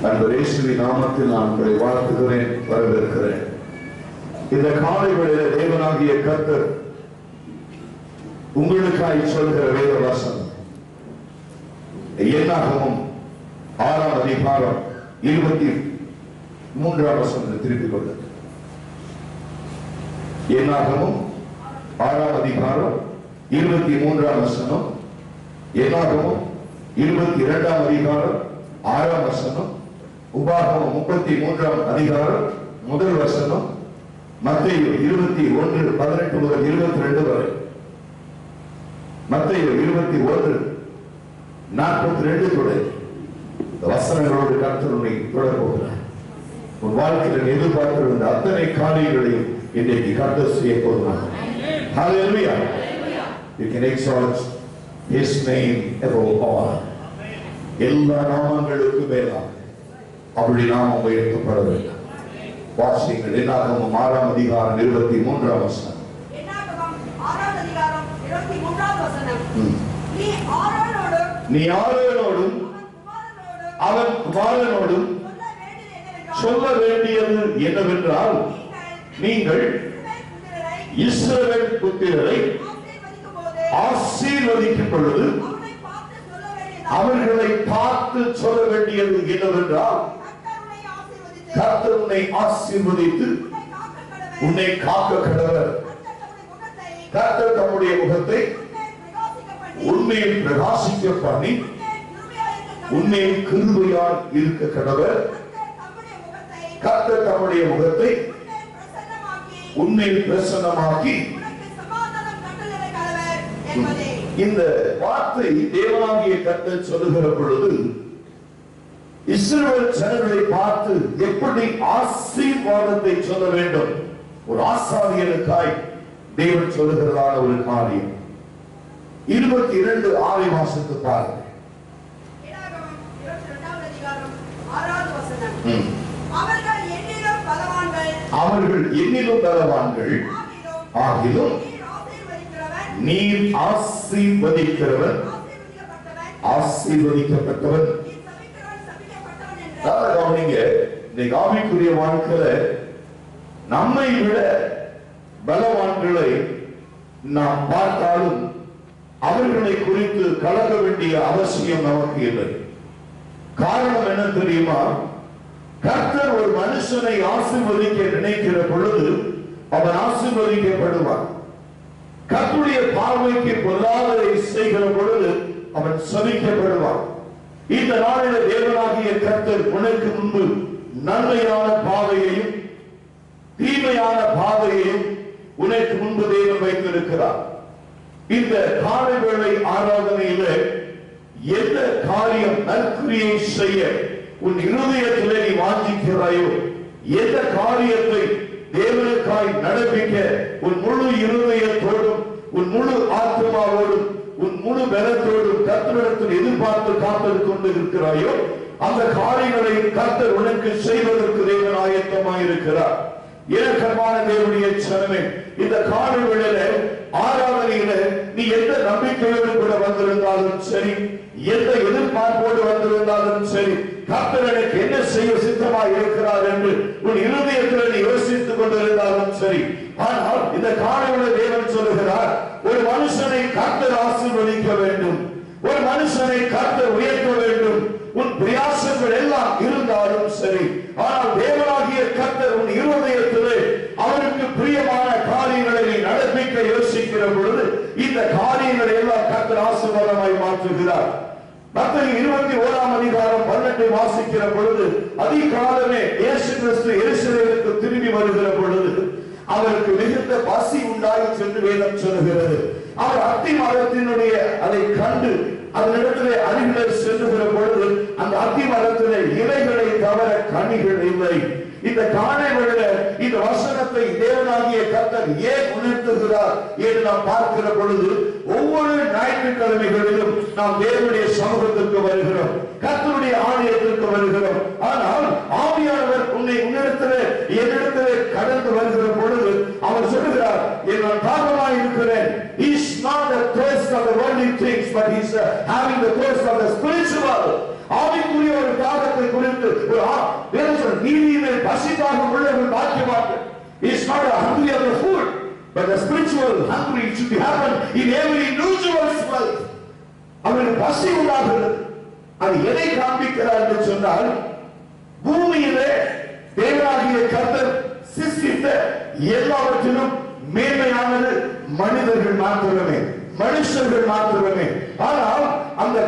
அன்பர் இயேசுவின் நாமத்தில் நான் உங்களை வாழ்த்துகிறேன், வரவேற்கிறேன். இந்த காலை வேளையிலே தேவனாகிய கர்த்தர் உங்களுக்காய் சொல்கிற வேத வசனம் என்னாகமம் 6ஆம் அதிகாரம் 23ஆம் வசனத்தை திருப்பிக் கொள்ள. என்னாகமம் 6ஆம் அதிகாரம் 23ஆம் வசனம், என்னாகமம் 22ஆம் அதிகாரம் 6ஆம் வசனம், உபாகமம் 33ஆம் அதிகாரம் 1 வசனம், மத்தேயு 21:18 முதல் 22 வரை, மத்தேயு 21:42 தொடை வசனங்களோடு கர்த்தர் உன்னை தொடர் போகிறார். உன் வாழ்க்கையில் எதிர்பார்த்திருந்த அத்தனை காரியங்களையும் இன்றைக்கு கர்த்தர் செய்ய போகிறார். Hallelujah. You can exalt His name above all. எல்லா நாமங்களுக்கு மேலாக அப்படி நாமம் உயர்த்தப்பட வேண்டும். வாசிங்கள். என்னாகமம் 6ஆம் அதிகாரம் 23ஆம் வசனம். என்னாகமம் 6ஆம் அதிகாரம் 23ஆம் வசனம். நீ ஆரோனோடும் அவன் குமாரனோடும் சொல்ல வேண்டியது என்னவென்றால், நீங்கள் இஸ்ரவேல் புத்திரரை ஆசீர்வதிக்கும் பொழுது அவர்களை பார்த்து சொல்ல வேண்டியது என்னவென்றால், கர்த்தர் உன்னை ஆசீர்வதித்து உன்னை காக்க கடவர். கர்த்தர் தம்முடைய முகத்தை உன்மேல் பிரகாசிக்க பண்ணி உன்மேல் கிருபையால் இருக்க கடவர். கர்த்தர் தம்முடைய முகத்தை உன்மேல் பிரசன்னமாக்கி. இந்த வார்த்தை தேவனாகிய கர்த்தர் சொல்லுகிற பொழுது இஸ்ரவேல் ஜனங்களை பார்த்து எப்படி ஆசீர்வாதத்தை சொல்ல வேண்டும், ஒரு ஆசாரியனுக்காய் தேவன் சொல்லுகிறதான ஒரு காரியம். 22:6 வாசித்து பாருங்கள். அவர்கள் என்னிலும் பலவான்கள் ஆகிலும் நீர் ஆசீர்வதிக்கிறவன், ஆசீர்வதிக்கப்பட்டவன். கவனிங்க, இந்த ஆவிக்குரிய வாழ்க்கையில நம்மை விட பலவான்களை நாம் பார்த்தாலும் அவர்களை குறித்து கலங்க வேண்டிய அவசியம் நமக்கு இல்லை. காரணம் என்ன தெரியுமா? கர்த்தர் ஒரு மனுஷனை ஆசீர்வதிக்க நினைக்கிற பொழுது அவன் ஆசீர்வதிக்கப்படுவான். கர்த்தருடைய பார்வைக்கு பொல்லாததை செய்கிற பொழுது அவன் சபிக்கப்படுவான். இந்த நாளில் தேவனாகிய கர்த்தர் உனக்கு முன்பு நன்மையான பாதையையும் தீமையான பாதையையும் உனக்கு முன்பு தேவன் வைத்திருக்கிறார். இந்த காலை வேளை ஆராதனையில எந்த காரியம் நற்கிரியை செய்ய உன் இருதயத்திலே நீ வாஞ்சிக்கிறாயோ, எந்த காரியத்தை தேவனுக்காய் நடப்பிக்க உன் முழு இருதயத்தோடும் உன் முழு ஆத்மாவோடும் உன் முழு பலத்தோடும் கர்த்தரிடத்தில் எதிர்பார்த்து காத்து கொண்டு இருக்கிறாயோ, அந்த காரியங்களை கர்த்தர் உனக்கு செய்வதற்கு தேவன் ஆயத்தமாயிருக்கிறார். இரக்கமான தேவனுடைய ஜனமே, இந்த காலை வேளையில ஆராதனையில நீ எந்த நம்பிக்கையோடு கூட வந்திருந்தாலும் சரி, எந்த எதிர்பார்ப்போடு வந்திருந்தாலும் சரி, கர்த்தர் எனக்கு என்ன செய்ய சித்தமாக இருக்கிறார் என்று உன் இருதயத்தில் நீ யோசித்துக் கொண்டிருந்தாலும் சரி, ஆனால் இந்த காலையில தேவன் சொல்லுகிறார், ஒரு மனுஷனை கர்த்தர் ஆசீர்வதிக்க வேண்டும், ஒரு மனுஷனை கர்த்தர் உயர்த்த வேண்டும். உன் பிரயாசங்கள் எல்லாம் இருந்தாலும் சரி, ஆனால் தேவனாகிய கர்த்தர் உன் இருதயத்திலே அவருக்கு பிரியமான காரியங்களை நீ நடப்பிக்க யோசிக்கிற பொழுது இந்த காரியங்களை எல்லாம் கர்த்தர் ஆசீர்வாதமாய் மாற்றுகிறார். மத்தேயு 21ஆம் அதிகாரம் 18 வாசிக்கிற பொழுது, அதிகாலமே இயேசு கிறிஸ்து எருசலேமுக்கு திரும்பி வருகிற பொழுது அவருக்கு மிகுந்த பசி உண்டாயிற்று என்று வேதம் சொல்கிறது. அவர் அத்தி மரத்தினுடைய அதை கண்டு அதனிடத்திலே அருகிலே செல்லுகிற பொழுது அந்த அத்தி மரத்திலே இலைகளை தவிர கனிகள் இல்லை. இந்த காலை வேளையில இந்த வசனத்தை தேவனாகிய கர்த்தர் ஏன் உணர்த்துகிறார் என்று நாம் பார்க்கிற பொழுது, ஒவ்வொரு ஞாயிற்றுக்கிழமைகளிலும் நாம் தேவனுடைய சமூகத்திற்கு வருகிறோம், கர்த்தருடைய ஆலயத்திற்கு வருகிறோம். ஆனால் ஆவியானவர் உன்னை உன்னிடத்திலே என்னிடத்திலே கடந்து வருகிற பொழுது அவர் சொல்லுகிறார், நான் தாகமாய் இருக்கிறேன். He is not the thirst of the worldly things, but he is having the thirst of the spiritual. ஆவிக்குரிய ஒரு தாகத்தை குறித்து, ஒரு பசிதாக உள்ளவர்கள் பாக்கியவான்கள். He is not hungry of the food, but the spiritual hungry should happen in every individual's life. அவருக்கு பசி உண்டாகிறது. அது எதை காண்பிக்கிறார் என்று சொன்னால், பூமியிலே தேவனாகிய கர்த்தர் சிருஷ்டித்த எல்லாவற்றிலும் மேன்மையானது மனிதர்கள் மாத்திரமே, மனுஷர்கள் மாத்திரமே. ஆனால் அந்த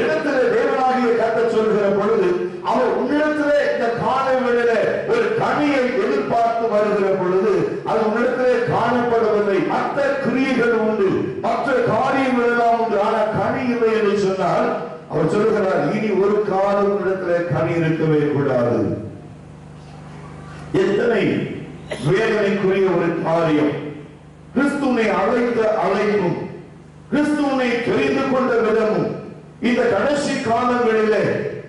இடத்திலே தேவனாகிய கர்த்தர் சொல்கிற பொழுது, அவர் உன்னிடத்திலே இந்த காணவிலே ஒரு கனியை எதிர்பார்த்து வருகிற பொழுது அது உன்னிடத்திலே காணப்படவில்லை. மற்ற கிரியைகள் உண்டு, மற்ற காரியங்கள் எல்லாம் உண்டு, ஆனால் கனி இல்லை என்று சொன்னால் அவர் சொல்லுகிறார், இனி ஒரு காலம் உன்னிடத்திலே கனி இருக்கவே கூடாது. எத்தனை வேதனைக்குரிய ஒரு காரியம்! கிறிஸ்துவை அழைத்த அழைப்பும் கிறிஸ்துவை தெரிந்து கொண்ட விதமும் இந்த கடைசி காலங்களிலே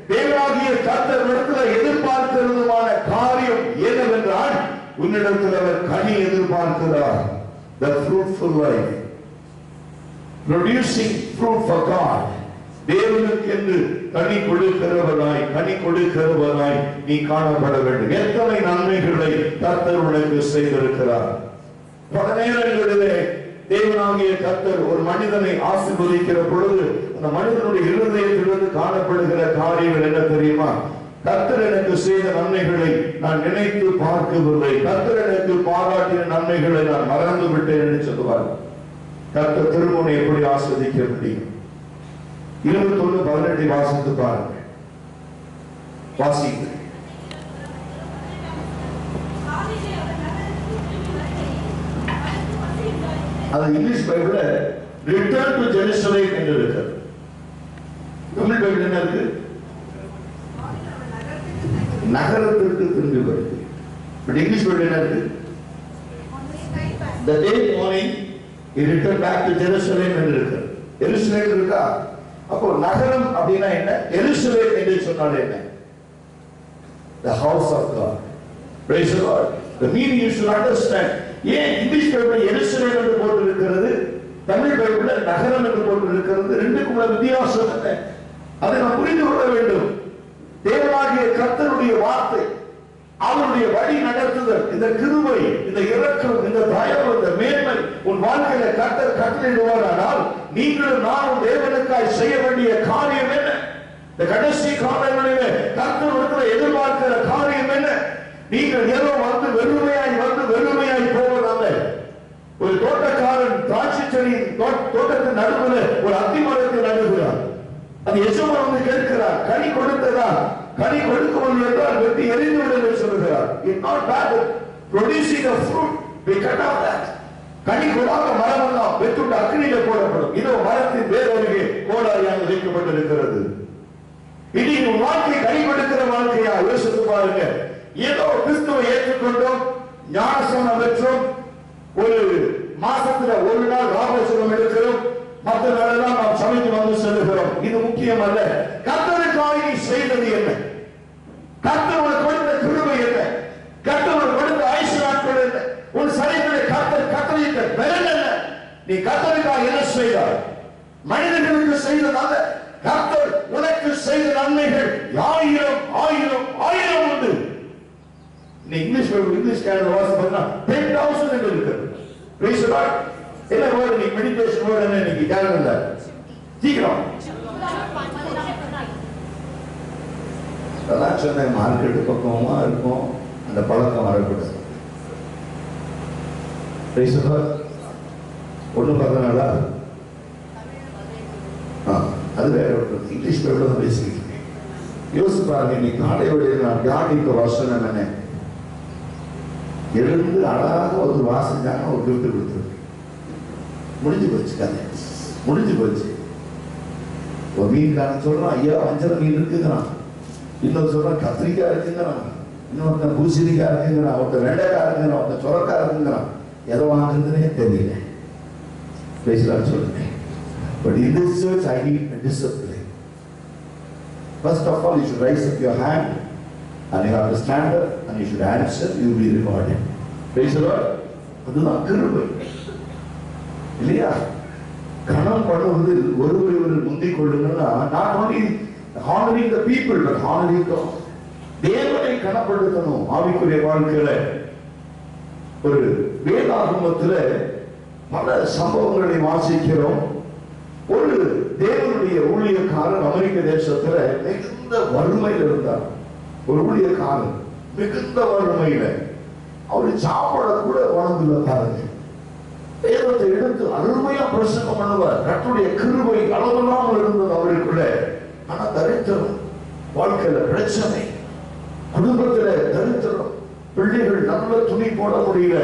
தேவனாகிய கர்த்தரிடத்தில் எதிர்பார்க்கிறதுமான காரியம் என்னவென்றால், உன்னிடத்தில் அவர் கனி எதிர்பார்க்கிறார். The fruitful life, producing fruit for God. தேவனுக்கென்று கனி கொடுக்கிறவராய் நீ காணப்பட வேண்டும். எத்தனை நன்மைகளை கர்த்தர் உனக்கு செய்திருக்கிறார். பல நேரங்களிலே தேவனாகிய கர்த்தர் ஒரு மனிதனை ஆசீர்வதிக்கிற பொழுது அந்த மனிதனுடைய இருதயத்திலிருந்து காணப்படுகிற காரியங்கள் என்ன தெரியுமா? கர்த்தர் எனக்கு செய்த நன்மைகளை நான் நினைத்து பார்க்கவில்லை, கர்த்தர் எனக்கு பாராட்டின நன்மைகளை நான் மறந்து விட்டேன் என்று சொல்லுவார். கர்த்தர் திருமணம் எப்படி ஆஸ்வதிக்க முடியும்? 21:18 வாசித்து பாருங்கள். வாசிங்க. அது இங்கிலீஷ் பைபிள்ல ரிட்டர்ன் டு ஜெருசலேம் என்று இருக்கு. தமிழ் பைபிள் என்ன இருக்கு? நகரத்திற்கு திரும்பி வருது. பட் இங்கிலீஷ் பைபிள் என்ன இருக்கு? The day morning he returned back to Jerusalem என்று இருக்கு. எருசலேம் இருக்கா? அப்போ நகரம் அப்படின்னா என்ன? எருசலேம் என்று சொன்னால் என்ன? The house of God. Praise the Lord. The meaning you should understand. ஏன் இங்கிலீஷ் பைபிள் எருசலேம் என்று போட்டிருக்கிறது, தமிழ் பைபிள்ல நகரம் என்று போட்டிருக்கிறது? ரெண்டுக்கும் உள்ள வித்தியாசம் என்ன? அதை நாம் புரிந்து கொள்ள வேண்டும். தேவனாகிய கர்த்தருடைய வார்த்தை, அவருடைய வழி நடத்துதல், இந்த கிருபை, இந்த இரக்கம், இந்த தயவு, இந்த மேன்மை உன் வாழ்க்கையில கர்த்தர் கட்டளையிடுவாரானால் நீங்களும் நானும் தேவனுக்காய் செய்ய வேண்டிய காரியம் என்ன? இந்த கடைசி காலங்களிலே கர்த்தர் எதிர்பார்க்கிற காரியம் என்ன? நீங்கள் ஏதோ வெறுமையாய் போவதல்ல. ஒரு தோட்டக்காரன் திராட்சை செடியின் தோட்டத்தின் நடுவில் ஒரு அத்தி மரத்தை நடுகிறார். அது எஜமான் வந்து கேட்கிறார், கனி கொடுத்ததா? கனி கொடுக்கவில்லை என்றால் வெட்டி எரிந்து விடு என்று சொல்கிறார். It's not bad producing a fruit, we cut off that. கனி கொடாத மரம் எல்லாம் வெட்டுண்டு அக்னியில போடப்படும். இதோ மரத்தின் வேர் அருகே கோடாரியாக வைக்கப்பட்டிருக்கிறது. இது உன் வாழ்க்கை கனி கொடுக்கிற வாழ்க்கையா? யோசித்து பாருங்க. ஏதோ கிறிஸ்துவை ஏற்றுக்கொண்டோம், ஞானஸ்நானம் பெற்றோம், ஒரு மாசத்துல ஒரு நாள் ராமேஸ்வரம் எடுக்கிறோம், மற்ற நாளெல்லாம் நாம் சமைத்து வந்து செல்லுகிறோம். இது முக்கியம் அல்ல. கர்த்தருக்காக நீ செய்தது என்ன? கர்த்தர் உனக்கு கொடுத்த கிருபை என்ன? கர்த்தர் உனக்கு கொடுத்த ஆயுசு நாட்கள் என்ன? உன் சரீரத்திலே கர்த்தர் கட்டளையிட்ட பலன் என்ன? நீ கர்த்தருக்காக என்ன செய்தாய்? மனிதர்களுக்கு செய்ததல்ல, கர்த்தர் உனக்கு செய்த நன்மைகள் ஆயிரம் ஆயிரம் ஆயிரம் உண்டு. நீ இங்கிலீஷ் கேனடா வாசிப்பா 10,000 என்று இருக்கிறது. Praise the Lord. என்ன வேர்டு நீ மெடிடேஷன் வேர்டு என்ன இன்னைக்கு கேனடா? சீக்கிரம் அதான் சொன்னேன், மார்க்கெட்டு பக்கமா இருக்கும், அந்த பழக்கம் வரக்கூடாது. Praise the Lord. ஒண்ணு பார்த்தனால அது வேற இங்கிலீஷ் பைபிள் தான் பேசிக்கிட்டு இருக்கேன். யோசிச்சு பாருங்க, இன்னைக்கு காலையோடைய நான் தியானிக்க வசனம் என்ன? எழுந்து அழகாக ஒரு வாசஞ்சாங்க, ஒரு கிஃப்ட் கொடுத்துருக்கு. முடிஞ்சு போச்சு கதை, முடிஞ்சு போச்சு. ஒரு மீன்காரன் சொல்றான், ஐயா வஞ்சர மீன் இருக்குங்கிறான். இன்னொரு சொல்றான் கத்திரிக்காய் இருக்குங்கிறான். இன்னொருத்தன் பூசணிக்காய் இருக்குங்கிறான். ஒருத்தர் வெண்டைக்காய் இருக்குங்கிறான். ஒருத்தர் சொரக்காய் இருக்குங்கிறான். எதை வாங்குறதுன்னே தெரியல. பேசலான்னு சொல்லுங்க. But in this church I need a discipline. First of all, you should raise up your hand and you have to stand up and you should answer. You will be rewarded. Praise the Lord. அதுதான் கிருபை இல்லையா? கணம் பண்ணுவது ஒருவர் முந்திக் கொள்ளுங்கன்னா not only honoring the people but honoring God. தேவனை கனப்படுத்தணும். ஆவிக்குரிய வாழ்க்கையில ஒரு வேதாகமத்துல பல சம்பவங்களை வாசிக்கிறோம். ஒரு தேவனுடைய ஊழியக்காரன் அமெரிக்க தேசத்துல மிகுந்த வறுமையில் இருந்தார். ஒரு ஊழியக்காரன் மிகுந்த வறுமையில, அவரு சாப்பிட கூட உணர்ந்துள்ள பாருங்க. வேதத்தை எடுத்து அருமையா பிரசங்கம் பண்ணுவார். கர்த்தருடைய கிருபை அளவில்லாமல் இருந்தது அவருக்குள்ள. ஆனா தரித்திரம், வாழ்க்கையில பிரச்சனை, குடும்பத்துல தரித்திரம், பிள்ளைகள் நல்ல துணி போட முடியல,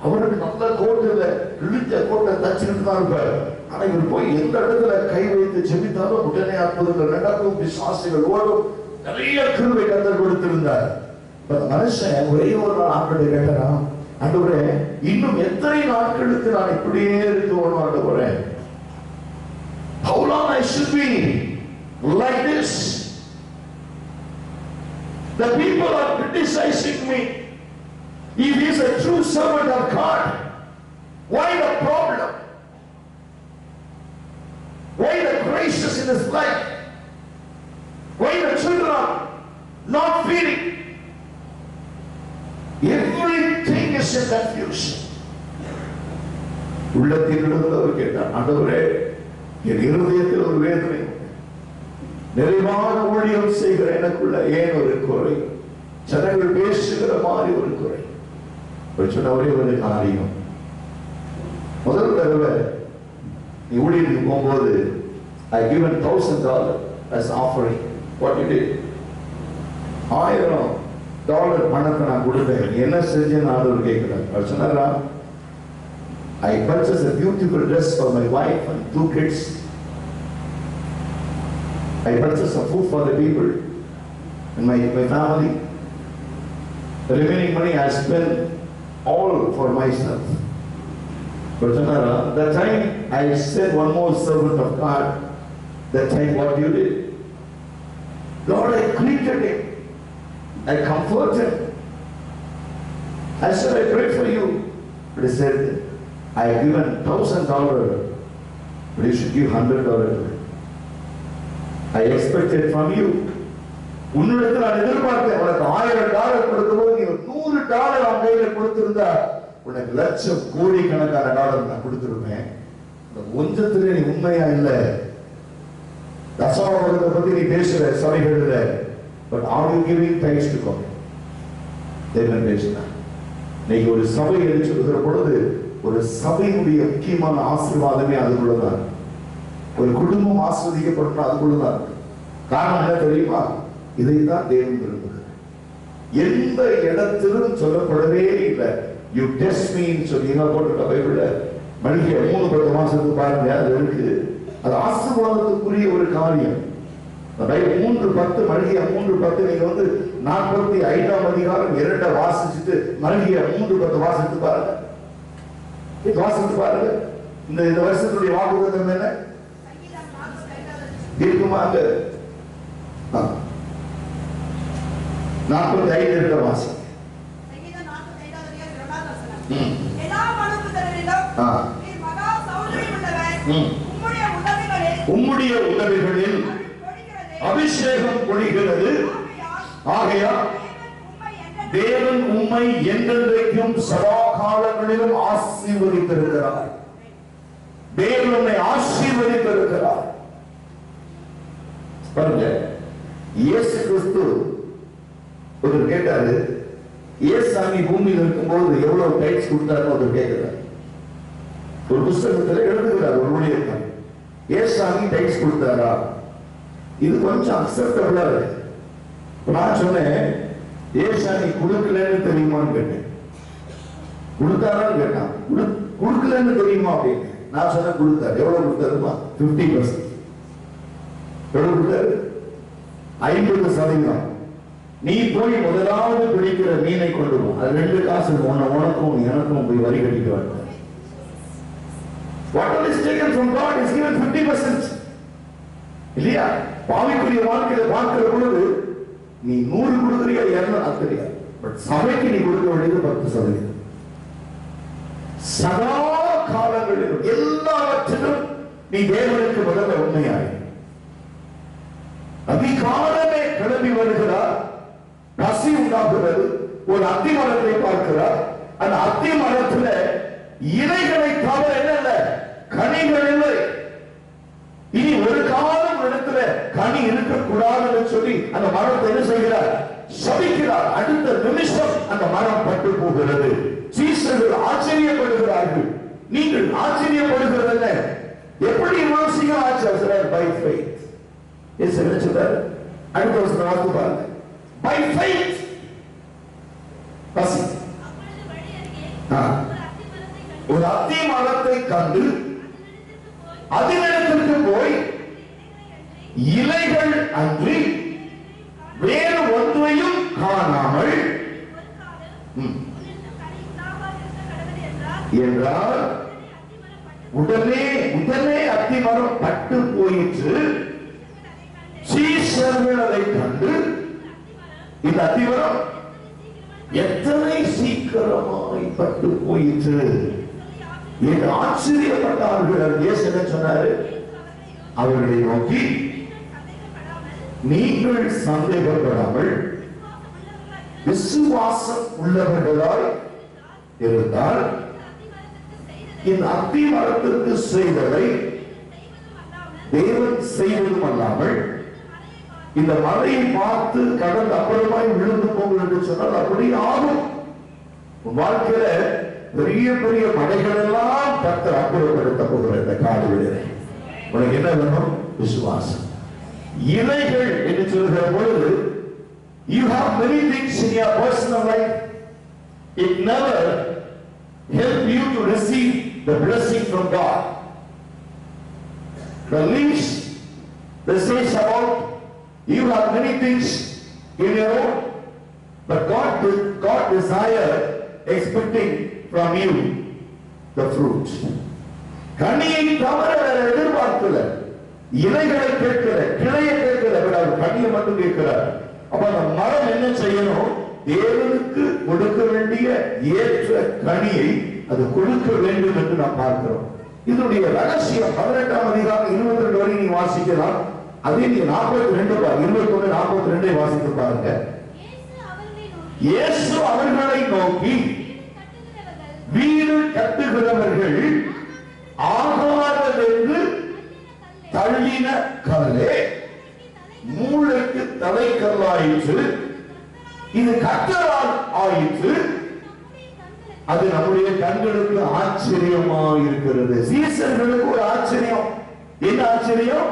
அவருக்கு நல்ல கோட்டுல கிழிஞ்ச கோட்டை தச்சுக்கிட்டு தான் இருப்பார். ஆனா இவர் போய் எந்த இடத்துல கை வைத்து செபித்தாலும் உடனே அற்புதங்கள் நடக்கும், விசுவாசிகள் ஓடும். நிறைய கிருபை கர்த்தர் கொடுத்திருந்தார். மனுஷன் ஒரே ஒரு நாள் ஆண்டவரை கேட்டாராம், ஆண்டவரே இன்னும் எத்தனை நாட்களுக்கு நான் இப்படியே இருக்கணும் ஆண்டவரே? How long I should be like this? The people are criticizing me. If he is a true servant of God, why the problem? Why the crisis in his life? Why the children are not feeding? Everything is in confusion. உள்ளத்திலிருந்து அவர் கேட்டார், ஆண்டவரே என் இருதயத்தில் ஒரு வேதனை, நிறைவான ஊழியம் செய்கிற எனக்குள்ள ஏன் ஒரு குறை? ஜனங்கள் பேசுகிற மாதிரி ஒரு குறை. சொன்ன ஒரே ஒரு காரியம், முதல் தடவை நீ ஊழியத்துக்கு போகும்போது I given $1,000 as offering. What you did? $1000 பணத்தை நான் கொடுத்தேன். என்ன செஞ்சேன்னு ஆண்டவர் கேட்கிறார். அவர் சொன்னாரா, I purchased a beautiful dress for my wife and 2 kids. I purchased some food for the people and my family. The remaining money I spent all for myself. But that time I said one more servant of God. That time what you did? Lord, I greeted him. I comforted him. I said, I prayed for you. But he said, I have given $1,000, but you should give $100. I expected from you. உன்னிடத்தில் நான் எதிர்பார்த்தேன், உனக்கு $1000 கொடுக்கும்போது நீ $100 அவன் கையில கொடுத்திருந்தா உனக்கு லட்சம் கோடி கணக்கான டாலர் நான் கொடுத்திருப்பேன். கொஞ்சத்திலே நீ உண்மையா இல்ல. தசமபாகத்தை பத்தி நீ பேசுற சபைகள்ல, but are you giving thanks to God? தேவன் பேசினார். நீங்க ஒரு சபை என்று சொல்கிற பொழுது ஒரு சபையுடைய முக்கியமான ஆசீர்வாதமே அதுக்குள்ளதான். ஒரு குடும்பம் ஆஸ்வதிக்கப்படும் அதுக்குள்ளதான். காரணம் என்ன தெரியுமா? இதைத்தான் தேவன் விரும்புகிறார். எந்த இடத்திலும் சொல்லப்படவே இல்லை யூ டெஸ்ட் மீன்னு சொல்லி போட்டு பைபிள்ல மல்கியா 3-10 மாசத்துக்கு பாருங்க, அது இருக்கு. அது ஆசீர்வாதத்துக்குரிய ஒரு காரியம். 3:10 மல்கியா 3:10 நீங்க 45ஆம் அதிகாரம் 2 வாசிச்சுட்டு மல்கியா 3:10 வாசித்து பாருங்க. வாசித்து பாருங்க. இந்த வருஷத்துடைய வாக்குத்தத்தம் என்ன இருக்குமா? அங்க 45 வாசி. உம்முடைய உதவிகளில் அபிஷேகம் பொழிகிறது. ஆகையால் தேவன் உம்மை என்றென்றைக்கும் சதா காலங்களிலும் ஆசீர்வதித்திருக்கிறார். தேவன் உம்மை ஆசீர்வதித்திருக்கிறார். பாருங்க, இயேசு கிறிஸ்து ஒரு கேட்டாரு, ஏசாமி பூமியில் இருக்கும்போது எவ்வளவு டைட்ஸ் கொடுத்தாரு ஒரு கேட்கிறார். ஒரு புஸ்தகத்தில் எழுதுகிறார் ஒரு ஊழியர், ஏசாமி டைட்ஸ் கொடுத்தாரா? இது கொஞ்சம் அக்செப்டபிளா இருக்கு. நான் சொன்னேன், ஏசாமி கொடுக்கலன்னு தெரியுமான்னு கேட்டேன். கொடுத்தாரான்னு கேட்டான். கொடுக்கலன்னு தெரியுமா அப்படின்னு நான் சொன்னேன். கொடுத்தாரு. எவ்வளவு கொடுத்தாருமா? 50%. எவ்வளவு கொடுத்தாரு? 50%. நீ போய் முதலாவது பிடிக்கிற மீனை கொண்டு போ, அது 2 காசு உனக்கும் எனக்கும் போய் வரி கட்டிட்டு வர. Whatever is taken from God is given 50%. இல்லையா? பாவிக்குரிய வாழ்க்கையில பார்க்கிற பொழுது நீ 100 கொடுக்குறியா 200 தெரியாது. பட் சபைக்கு நீ கொடுக்க வேண்டியது 10%. சதா காலங்களிலும் எல்லாவற்றிலும் நீ தேவனுக்கு முதல்ல உண்மையாய். அதிகாலமே கிளம்பி வருகிறார். உருவாகிறது. ஒரு அத்தி மரத்தை பார்க்கிறார். அந்த அத்தி மரத்துல இலைகளை தவிர என்ன கனிகள் இல்லை. இனி ஒரு காலம் இடத்துல கனி இருக்கக்கூடாதுன்னு சொல்லி அந்த மரத்தை என்ன செய்கிறார்? சபிக்கிறார். அடுத்த நிமிஷம் அந்த மரம் பட்டு போகிறது. சீசர்கள் ஆச்சரியப்படுகிறார்கள். நீங்கள் ஆச்சரியப்படுகிறது என்ன? எப்படி இவ்வளவு சீக்கிரம் ஆச்சு? By faith. இயேசு என்ன சொல்றாரு? அடுத்த வசனம் வாசித்து பாருங்க. By faith. வாசி. ஒரு அத்தி மரத்தை கண்டு அதனிடத்திற்கு போய் இலைகள் அன்றி வேறு ஒன்றையும் காணாமல் என்றால் உடனே அத்தி மரம் பட்டு போயிற்று. சீஷர்கள் அதை கண்டு இந்த அத்தி மரம் எத்தனை சீக்கிரமாய் பட்டு போயிற்று என்று ஆச்சரியப்பட்டார்கள். இயேசு என்ன சொன்னாரு? அவர்களை நோக்கி, நீங்கள் சந்தேகப்படாமல் விசுவாசம் உள்ளவர்களாய் இருந்தால் இந்த அத்தி மரத்திற்கு செய்ததை தேவன் செய்வதும் அல்லாமல் இந்த மலையை பார்த்து கடல் அப்புறமாய் விழுந்து போகும் என்று சொன்னால் அப்படி ஆகும். உன் வாழ்க்கையில பெரிய பெரிய மலைகள் எல்லாம் கர்த்தர் அப்புறப்படுத்த போகிற இந்த காலவெளியிலே உனக்கு என்ன வேணும்? விசுவாசம். இலைகள் என்று சொல்கிற பொழுது you have many things in your personal life. It never help you to receive the blessing from God. The leaves, the says about you have many things in your own, but God desire expecting from you the fruit. கனியை தவிர வேற எதிர்பார்க்கல. இலைகளை கேட்கிற, கிளையை கேட்கிற, அவர் கனியை மட்டும் கேட்கிறார். அப்ப அந்த மரம் என்ன செய்யணும்? தேவனுக்கு கொடுக்க வேண்டிய ஏற்ற கனியை அது கொடுக்க வேண்டும் என்று நாம் பார்க்கிறோம். இதனுடைய ரகசியம் 18ஆம் அதிகாரம் 22 வரை நீ வாசிக்கலாம். அதே நீ 42 21 42 வாசித்து பாருங்க. இயேசு அவர்களை நோக்கி, வீடு கட்டுகிறவர்கள் ஆகாதென்று தள்ளின கல்லே மூளைக்கு தலைக்கல்லாயிற்று. இது கர்த்தரால் ஆயிற்று. அது நம்முடைய கண்களுக்கு ஆச்சரியமாக இருக்கிறது. சீசர்களுக்கு ஒரு ஆச்சரியம். என்ன ஆச்சரியம்?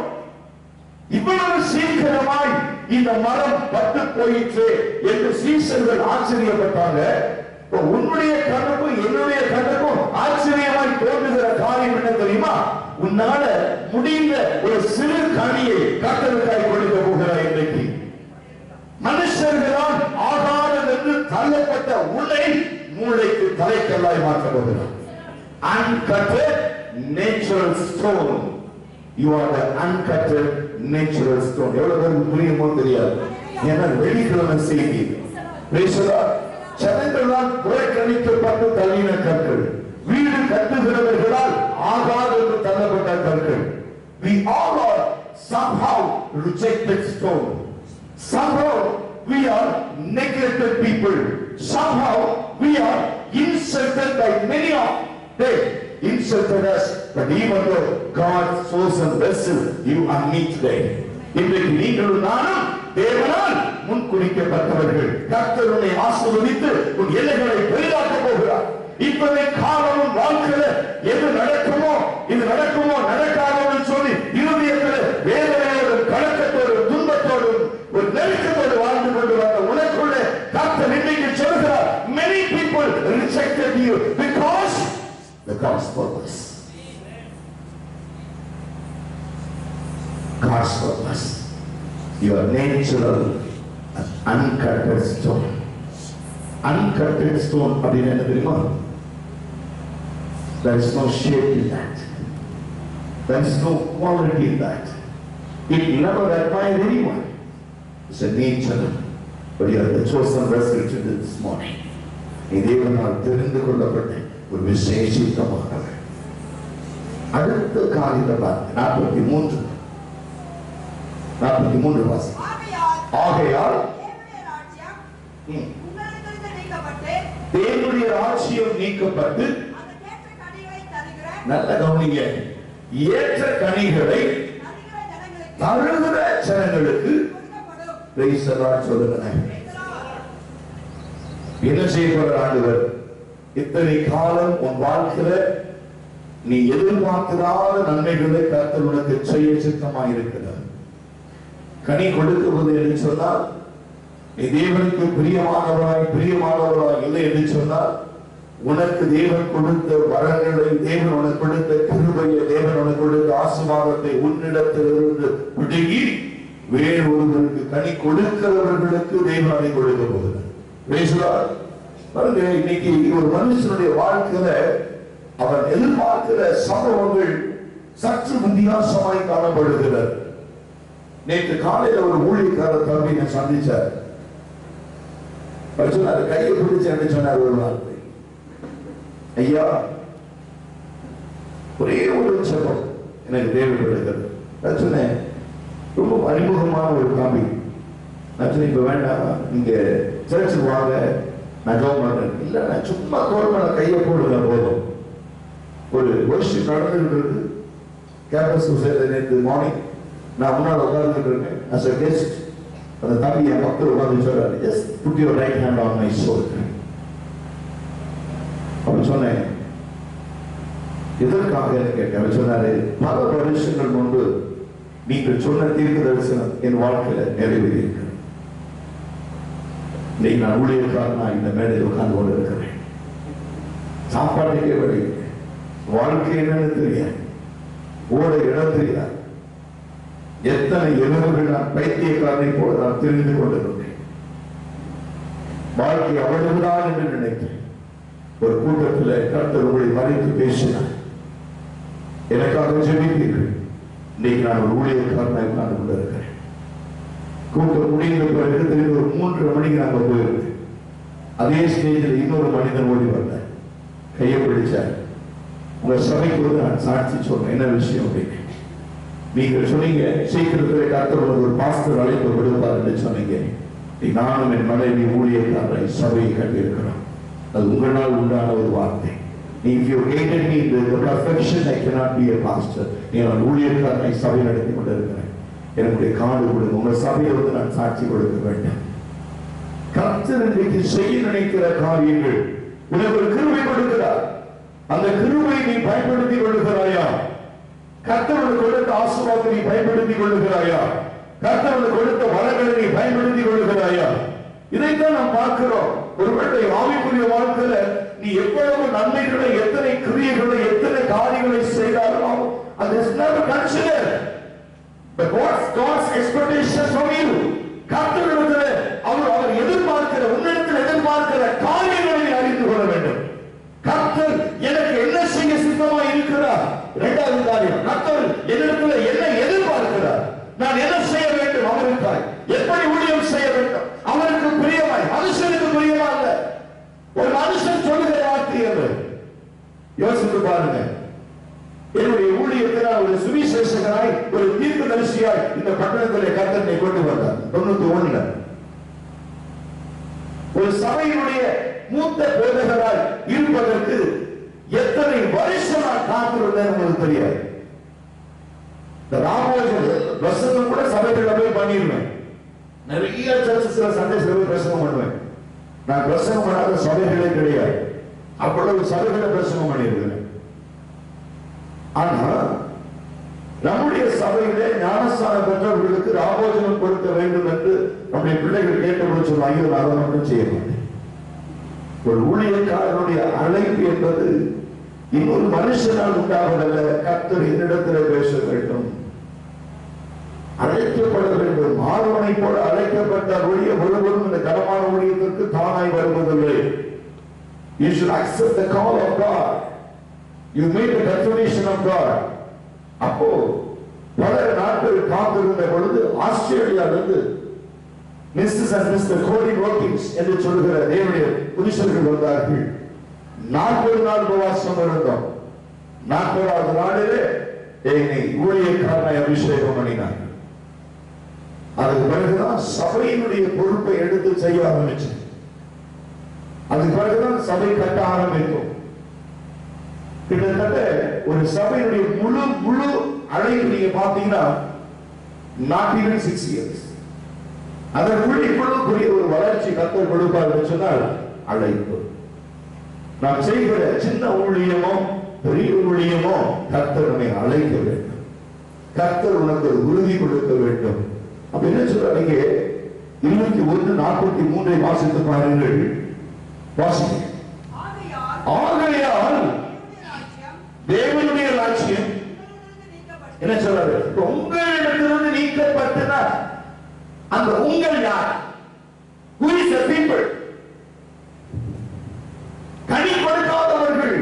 இவ்வளவு சீக்கிரமாய் இந்த மரம் பட்டு போயிற்று என்று சீசர்கள் ஆச்சரியப்பட்டாங்க. உன்னுடைய கண்ணுக்கும் என்னுடைய கண்ணுக்கும் ஆச்சரியமாய் தோன்றுகிற காரியம் என்ன தெரியுமா? உன்னால முடிந்த ஒரு சிறு கனியை கர்த்தருக்காய் கொடுக்க போகிறார். இன்றைக்கு மனுஷர்களால் ஆகாரம் என்று தள்ளப்பட்ட உன்னை மூளைக்கு தலைக்கல்லாய் மாற்ற போகிறார். Uncut natural stone. You are the uncut natural stone. எவ்வளவு பேருக்கு புரியுமோ தெரியாது. ஏன்னா வெள்ளிக்கிழமை செய்தி ஜனங்களால் புறக்கணிக்கப்பட்டு தள்ளின கற்கள், வீடு கட்டுகிறவர்களால் ஆகாது என்று தள்ளப்பட்ட கற்கள். We all are somehow rejected stone. Somehow we are neglected people. Somehow we are insulted by many of them. Insulted us, but even though God's chosen vessel, you and me today. இன்றைக்கு நீங்களும் நானும் தேவனால் முன்குறிக்கப்பட்டவர்கள். கர்த்தர் உன்னை ஆசீர்வதித்து உன் எல்லைகளை பெரிதாக்க போகிறார். இப்பவே காலமும் வாழ்க்கையில எது நடக்குமோ, இது நடக்குமோ நடக்காதோ சொல்லி இருதயத்தில் வேதனையோடும் கலக்கத்தோடும் துன்பத்தோடும் ஒரு நெருக்கத்தோடு வாழ்ந்து கொண்டு வந்த உனக்குள்ளே கர்த்தர் இன்றைக்கு சொல்கிறார், many people rejected you because the God's purpose. God's purpose. You are natural uncut stone. Uncut stone அப்படினா என்ன தெரியுமா? There is no shape in that. There is no quality in that. It never admired anyone. It's a nature. But you are the chosen vessel this morning. நீ தேவனால் தெரிந்து கொள்ளப்பட்ட ஒரு விசேஷித்தமானவர். அடுத்த காரியத்தை பாருங்க. 43 வாசி. ஆகையால் தேவனுடைய ராஜ்யம் நீக்கப்பட்டு நல்ல கவனிங்க, ஏற்ற கனிகளை தருகிற ஜனங்களுக்கு சொல்லுங்க. என்ன செய்ய ஆண்டவர்? இத்தனை காலம் உன் வாழ்க்கையில நீ எதிர்பார்க்காத நன்மைகளை கர்த்தர் உனக்கு செய்ய சித்தமாக இருக்கிறார். கனி கொடுக்குவது என்று சொன்னால் நீ தேவனுக்கு பிரியமானவராய் இல்லை என்று சொன்னால் உனக்கு தேவன் கொடுத்த வரங்களை, தேவன் உனக்கு கொடுத்த கிருபையை, தேவன் உனக்கு கொடுத்த ஆசீர்வாதத்தை உன்னிடத்திலிருந்து பிடுங்கி வேறு ஒருவருக்கு கனி கொடுக்கிறவர்களுக்கு தேவன் அதை கொடுக்க போகிறார். இன்னைக்கு ஒரு மனுஷனுடைய வாழ்க்கையில அவன் எதிர்பார்க்கிற சம்பவங்கள் சற்று வித்தியாசமாய் காணப்படுகிறார். நேற்று காலையில ஒரு ஊழியக்காரர் தம்பியை சந்திச்சார். சொன்னார், கையை பிடிச்சு சொன்னார் ஒரு வார்த்தை, ஐயா ஒரே ஒரு செல்வம் எனக்கு தேவைப்படுகிறது. நான் சொன்னேன், ரொம்ப அறிமுகமான ஒரு காம்பி. நான் சொன்னேன், இப்ப வேண்டாம், நீங்க சர்ச்சுக்கு வாங்க, நான் ஜெபம் பண்றேன். இல்ல, நான் சும்மா தோல்மேல கையை போடுங்க போதும். ஒரு வருஷம் நடந்துட்டு இருக்கு கேம்பஸ் சொசைட்டில. நேற்று மார்னிங் நான் முன்னாடி உட்கார்ந்துட்டு இருக்கேன் as a guest. அந்த தம்பி என் பக்கத்தில் உட்கார்ந்து சொல்றாரு, just put your right hand on my shoulder. அப்படி சொன்னேன், எதற்காக கேட்டேன். அவர் சொன்னாரு, பல வருஷங்கள் முன்பு நீங்கள் சொன்ன தீர்க்க தரிசனம் என் வாழ்க்கையில நிறைவேறியிருக்கிறது. இன்னைக்கு நான் ஊழியக்காரனா இந்த மேடையில் உட்கார்ந்து கொண்டு இருக்கிறேன். சாப்பாட்டுக்கே வழி, வாழ்க்கை என்னன்னு தெரியாது, ஓட இடம் தெரியாது. எத்தனை எலும்புகள் நான் பைத்தியக்காரனை போல நான் தெரிந்து கொண்டிருக்கிறேன். வாழ்க்கை அவ்வளவுதான் என்று நினைக்கிறேன். ஒரு கூட்டத்தில் கர்த்தர் உங்களை மறைத்து பேசினார், எனக்காக ஜெபித்தீர்கள். இன்னைக்கு நான் ஒரு ஊழியக்காரனை உட்கார்ந்து கொண்டிருக்கிறேன். கூட்டம் முடிந்த பிறகு தெரிந்து ஒரு 3:30 மணிக்கு நாங்கள் போயிருக்கேன். அதே ஸ்டேஜில் இன்னொரு மனிதன் ஓடி வந்தார், கையை பிடிச்சார். உங்க சபைக்கு வந்து நான் சாட்சி சொல்றேன், என்ன விஷயம் அப்படின்னு. நீங்கள் சொன்னீங்க, சீக்கிரத்தில் கர்த்தர் ஒரு பாஸ்டர் அழைப்பு விடுவார் என்று சொன்னீங்க. நானும் என் மனைவி ஊழியக்காரரை சபையை கண்டிருக்கிறோம். அது உங்களால் உண்டான ஒரு வார்த்தை. If you hated me to the perfection, I cannot be a pastor. நான் ஊழியக்காரனை சபை நடத்தி கொண்டிருக்கிறேன். என்னுடைய காடு கொடுங்க, உங்க சபையை வந்து நான் சாட்சி கொடுக்க வேண்டும். கர்த்தர் இன்றைக்கு செய்ய நினைக்கிற காரியங்கள் உனக்கு ஒரு கிருபை கொடுக்கிறார். அந்த கிருபை நீ பயன்படுத்திக் கொள்ளுகிறாயா? கர்த்தர் கொடுத்த ஆசீர்வாதத்தை நீ பயன்படுத்திக் கொள்ளுகிறாயா? கர்த்தர் கொடுத்த வரங்களை நீ பயன்படுத்திக் கொள்ளுகிறாயா? இதைத்தான் நாம் பார்க்கிறோம். ஒருவேளை ஆவிக்குரிய வாழ்க்கையில நீ எவ்வளவு நன்மைகளை, எத்தனை கிரியைகளை, எத்தனை காரியங்களை செய்தாலும் அது is never considered. But what's God's expectation from you? கர்த்தரிடத்தில் அவர் எதிர்பார்க்கிற, உன்னிடத்தில் எதிர்பார்க்கிற காரியங்களை அறிந்து கொள்ள வேண்டும். கர்த்தர் எனக்கு என்ன செய்ய சித்தமாக இருக்கிறார்? இரண்டாவது காரியம், கர்த்தர் என்னிடத்தில் என்ன எதிர்பார்க்கிறார்? நான் என்ன செய்ய வேண்டும்? அவருக்காய் எப்படி ஊழியம் செய்ய வேண்டும்? அவருக்கு பிரியமாய், மனுஷனுக்கு பிரியமா இல்ல. ஒரு மனுஷன் சொல்லுகிற வார்த்தை என்று யோசித்து பாருங்க. என்னுடைய ஊழியத்தில் ஒரு சுவிசேஷகராய், ஒரு தீர்க்கதரிசியாய் இந்த பட்டணத்திலே கர்த்தரை கொண்டு வந்தார் 91. ஒரு சபையினுடைய மூத்த போதகராய் இருப்பதற்கு எத்தனை வருஷம் நான் காத்திருந்தேன் உங்களுக்கு தெரியாது. இந்த ராமோஜன் பிரசங்கம் கூட சபைகளில் போய் பண்ணிருவேன். நிறைய சர்ச்சஸ்ல சண்டே போய் பிரசங்கம் பண்ணுவேன். நான் பிரசங்கம் பண்ணாத சபைகளே கிடையாது. அவ்வளவு சபைகளை பிரசங்கம் பண்ணியிருக்கிறேன். ஆனா நம்முடைய சபையிலே ஞானஸ்தானம் பெற்றவர்களுக்கு ராமோஜனம் கொடுக்க வேண்டும் என்று நம்முடைய பிள்ளைகள் கேட்டபோது சொன்னாங்க, நான் அதை மட்டும் செய்ய மாட்டேன். ஒரு ஊழியக்காரனுடைய அழைப்பு என்பது இன்னொரு மனுஷனால் உண்டாவதல்ல. கர்த்தர் என்னிடத்தில் பேச வேண்டும், அழைக்கப்பட வேண்டும். மாறுவனை போல அழைக்கப்பட்ட ஊழிய ஒருவரும் இந்த கனமான ஊழியத்திற்கு தானாய் வருவதில்லை. You should accept the call of God. You make the declaration of God. அப்போ பல நாட்கள் காத்திருந்த பொழுது ஆஸ்திரேலியாவிலிருந்து மிஸ்ஸஸ் அண்ட் மிஸ்டர் கோடி ரோக்கின்ஸ் என்று சொல்லுகிற தேவனுடைய புருஷர்கள் வந்தார்கள். 40 நாள் உபவாசம் இருந்தோம். 40வது நாளிலே என்னை ஊழியக்காரனை அபிஷேகம் பண்ணினார். அதுக்கு பிறகுதான் சபையினுடைய பொறுப்பை எடுத்து செய்ய ஆரம்பிச்சேன். அதுக்கு பிறகுதான் சபை கட்ட ஆரம்பிக்கும். கிட்டத்தட்ட ஒரு சபையினுடைய முழு அழைப்பு நீங்க பாத்தீங்கன்னா not even 6 years. அதற்குள்ள இவ்வளவு பெரிய ஒரு வளர்ச்சி கர்த்தர் கொடுப்பார் என்று சொன்னால் அழைப்பு. நாம் செய்கிற சின்ன ஊழியமோ பெரிய ஊழியமோ கர்த்தர் நம்மை அழைக்க வேண்டும். கர்த்தர் உனக்கு ஒரு உறுதி கொடுக்க வேண்டும். அப்ப என்ன சொல்றாங்க? 21:43 வாசித்து பாருங்கள். வாசிங்க. ஆகையால் தேவனுடைய ராஜ்யம் என்ன சொல்றாரு? உங்களிடத்திலிருந்து நீக்கப்பட்டனா அந்த உங்கள் யார்? Who is the people? கனி கொடுக்காதவர்கள்.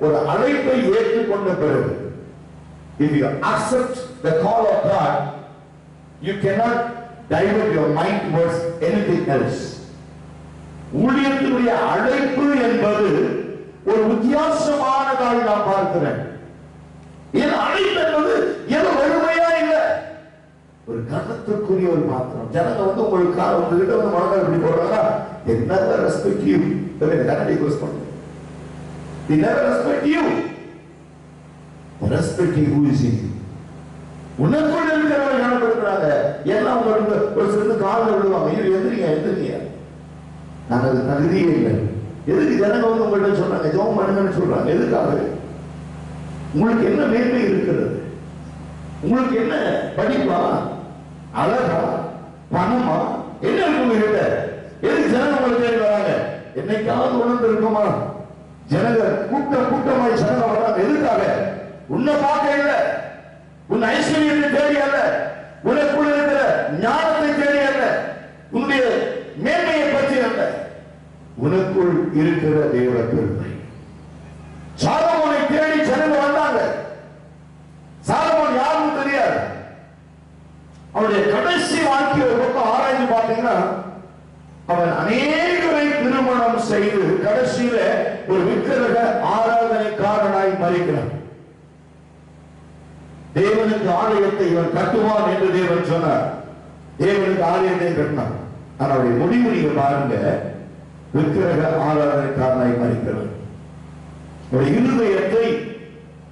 ஒரு அழைப்பை ஏற்றுக்கொண்ட பிறகு if you accept the call of God, you cannot divert your mind towards anything else. ஊழியத்தினுடைய அழைப்பு என்பது ஒரு வித்தியாசமானதாக நான் பார்க்கிறேன். இது அழைப்பு என்பது ஏதோ வறுமையா இல்லை, ஒரு கணத்துக்குரிய ஒரு பாத்திரம். ஜனங்க உங்களுக்கு உங்ககிட்ட மனதை எப்படி போடுறாங்க? என்னதான் ரெஸ்பெக்ட் யூ கனடி யூஸ் பண்ணுங்க. They never respect you. Respecting who is in you. உனக்குள்ள இருக்கிறவரை கணப்படுத்துறாங்க. எல்லாம் உங்களுக்கு ஒரு சிலது காலில் விடுவாங்க. ஐயோ எந்திரிங்க. நாங்கள் அது தகுதியே இல்லை. எதுக்கு ஜனங்க உங்கள்கிட்ட சொல்றாங்க? ஜெபம் பண்ணுங்கன்னு சொல்றாங்க. எதுக்காக? உங்களுக்கு என்ன மேன்மை இருக்கிறது? உங்களுக்கு என்ன படிப்பா, அழகா, பணமா, என்ன இருக்கு உங்ககிட்ட? எதுக்கு ஜனங்க உங்களை தேடி வராங்க? என்னைக்காவது உணர்ந்து இருக்குமா? ஜனங்க கூட்டமாய் ஜனங்க வராங்க. எதுக்காக? உன்னை பார்க்க இல்லை, உன் ஐஸ்வர்யத்தை தேடி அல்ல, உனக்குள்ள இருக்கிற ஞானத்தை தேடி அல்ல, உன்னுடைய மேன்மையை பற்றி அல்ல, உனக்குள் இருக்கிற தேவ பெருமை. சாலமோனை தேடி ஜனங்க வந்தாங்க. சாலமோன் யாருன்னு தெரியாது. அவருடைய கடைசி வாழ்க்கையை ஒரு பக்கம் ஆராய்ந்து பார்த்தீங்கன்னா, அவன் அநேகரை திருமணம் செய்து கடைசியில ஒரு விக்கிரக ஆராதனைக்காரனாய் மறிக்கிறான். தேவனுக்கு ஆலயத்தை இவன் கட்டுவான் என்று தேவன் சொன்னார். தேவனுக்கு ஆலயத்தை கட்டினான். அவருடைய முடிவு நீங்க பாருங்க, விக்கிரக ஆராதனைக்காரனாய் மறிக்கிறான். அவருடைய இருதயத்தை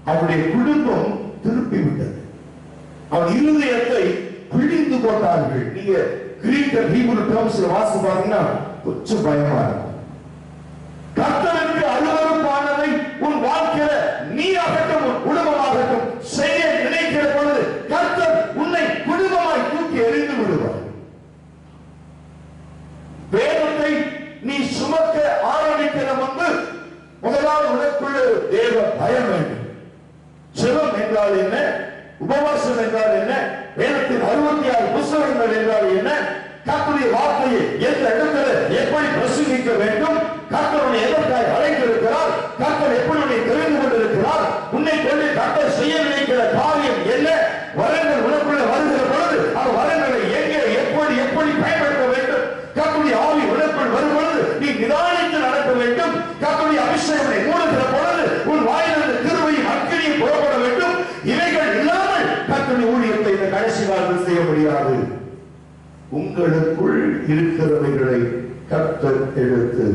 அவருடைய குடும்பம் திருப்பி விட்டது. அவன் இருதயத்தை பிழிந்து போட்டார்கள். நீங்க கிரீக் ஹீப்ரு டெர்ம்ஸ்ல வாசி பாத்தீங்கன்னா கொஞ்சம் பயமா இருக்கும். கர்த்தருக்கு அருவருப்பானதை உன் வாழ்க்கையில நீ ஆகட்டும், உன் குடும்பமாகட்டும் செய்ய நினைக்கிற பொழுது கர்த்தர் உன்னை குடும்பமாய் தூக்கி எறிந்து விடுவார். வேதத்தை நீ சுமக்க ஆரம்பிக்கிற முன்பு முதலாவது உனக்குள்ள தேவ பயம் வேண்டும். சிவம் என்றால் என்ன? உபவாசம் என்றால் என்ன? வேதத்தின் 66 புத்தகங்கள் என்றால் என்ன? கர்த்தருடைய வார்த்தையை எந்த இடத்துல எப்படி பிரசங்கிக்க வேண்டும்? கர்த்தர் எதற்காக அழைத்திருக்கிறார்? கர்த்தர் எப்படி உன்னை தெரிந்து கொண்டிருக்கிறார்? உன்னை கொண்டு கர்த்தர் செய்ய நினைக்கிற காரியம் என்ன? வரங்கள் உனக்குள்ள வருகிற பொழுது அந்த வரங்களை எங்கே எப்படி பயன்படுத்த வேண்டும்? கர்த்தருடைய ஆவி உனக்குள் வரும் பொழுது நீ நிதானித்து நடக்க வேண்டும். கர்த்தருடைய அபிஷேகத்தை மூடுகிற பொழுது உன் வாயிலிருந்து கிருபையும் அக்கினியும் புறப்பட வேண்டும். இவைகள் இல்லாமல் கர்த்தருடைய ஊழியத்தை இந்த கடைசி காலத்தில் செய்ய முடியாது. உங்களுக்குள் இருக்கிறவைகளை கர்த்தர் எடுத்து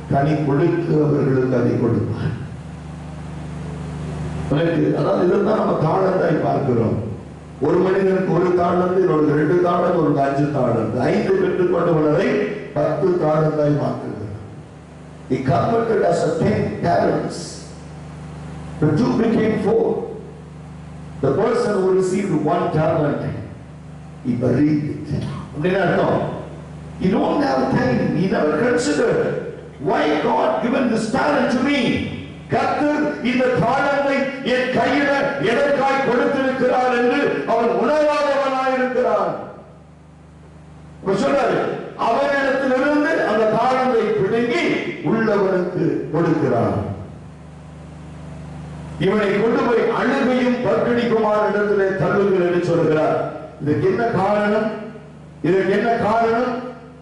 கனி கொடுக்கிறவர்களுக்கு அதை கொடுப்பார். அதாவது இதுதான் நம்ம தாளந்தாய் பார்க்கிறோம். ஒரு மனிதனுக்கு ஒரு தாளந்து, இன்னொரு 2 தாளந்து, ஒரு 5 தாளந்து, 5 பெற்றுக் கொண்டவரை 10 தாளந்தாய் மாற்றுகிறார். He converted as 10 talents. The 2 became 4. The person who received 1 talent, he buried it. அப்படின்னா அர்த்தம், he don't have time. He never considered why God given this talent to me. கர்த்தர் இந்த தாளந்தை என் கையில எதற்காய் கொடுத்திருக்கிறார் என்று அவன் உணராதவனாய் இருக்கிறான். சொல்றாரு, அவனிடத்திலிருந்து அந்த தாளந்தை பிடுங்கி உள்ளவனுக்கு கொடுக்கிறான். இவனை கொண்டு போய் அழுகையும் பற்கடிக்குமான இடத்திலே தள்ளுங்கள் என்று சொல்கிறார். இதற்கு என்ன காரணம்?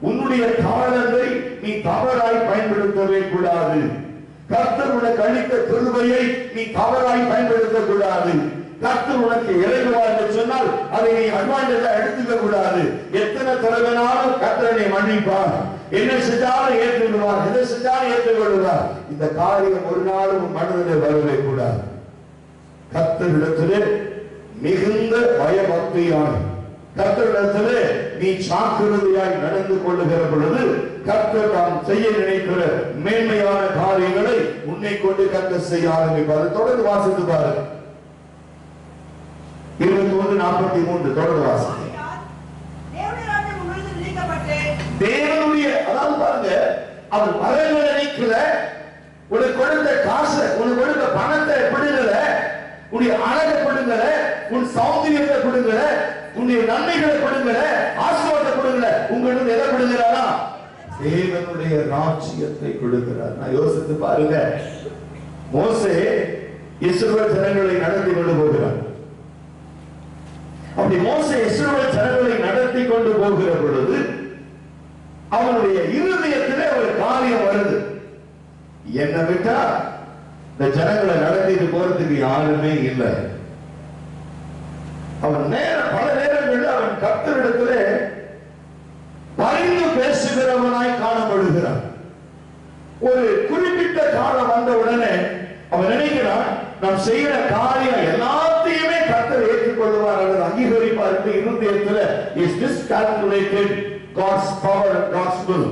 உன்னுடைய தாளந்தை நீ தவறாய் பயன்படுத்தவே கூடாது. கர்த்தர் உனக்கு அளித்த கிருபையை நீ தவறாய் பயன்படுத்த கூடாது. கர்த்தர் உனக்கு இறங்குவார் என்று சொன்னால் அதை நீ அட்வான்டேஜா எடுத்துக்க கூடாது. எத்தனை தடவைனாலும் கர்த்தரை மன்னிப்பார், என்ன செஞ்சாலும் ஏற்றுக்கொள்வார், எதை செஞ்சாலும் ஏற்றுக்கொள்வார். இந்த காரியம் ஒரு நாளும் மனதிலே வரவே கூடாது. கர்த்தரிடத்திலே மிகுந்த பயபக்தியான கர்த்தரிடத்திலே நீ சாக்கிரதையாய் நடந்து கொள்ளுகிற பொழுது கர்த்தர் நாம் செய்ய நினைக்கிற மேன்மையான காரியங்களை உன்னை கொண்டு கர்த்தர் செய்ய ஆரம்பிப்பார். தொடர்ந்து வாசித்து பாருங்க. 21:43 தொடர்ந்து வாசிங்க. தேவனுடைய அதாவது பாருங்க, அவர் மரங்களை நினைக்கல, உனக்கு கொடுத்த காசு, உனக்கு கொடுத்த பணத்தை பிடுங்கல, உன்னுடைய அழகை பிடுங்கல, உன் சௌந்தரியத்தை பிடுங்கல, உன்னுடைய நன்மைகளை பிடுங்கல, ஆசீர்வாதத்தை பிடுங்கல. உங்களுக்கு எதை பிடுங்கிறாரா? தேவனுடைய ராஜ்யத்தை கொடுக்கிறார். நான் யோசித்து பாருங்க, மோசே இஸ்ரவேல் ஜனங்களை நடத்தி கொண்டு போகிறார். அப்படி மோசே இஸ்ரவேல் ஜனங்களை நடத்தி கொண்டு போகிற பொழுது அவனுடைய இருதயத்திலே ஒரு காரியம் வருது. என்ன விட்டா இந்த ஜனங்களை நடத்திட்டு போறதுக்கு யாருமே இல்லை. அவன் பல நேரங்களில் அவன் கர்த்தரிடத்திலே பரிந்து பேசுகிறவனாய் காணப்படுகிறான். ஒரு குறிப்பிட்ட காலம் வந்த உடனே அவன் நினைக்கிறான், நாம் செய்கிற காரியம் எல்லாத்தையுமே கர்த்தர் ஏற்றுக்கொள்வார் அல்லது அங்கீகரிப்பார் என்று இருதயத்தில் is miscalculated God's power and God's will.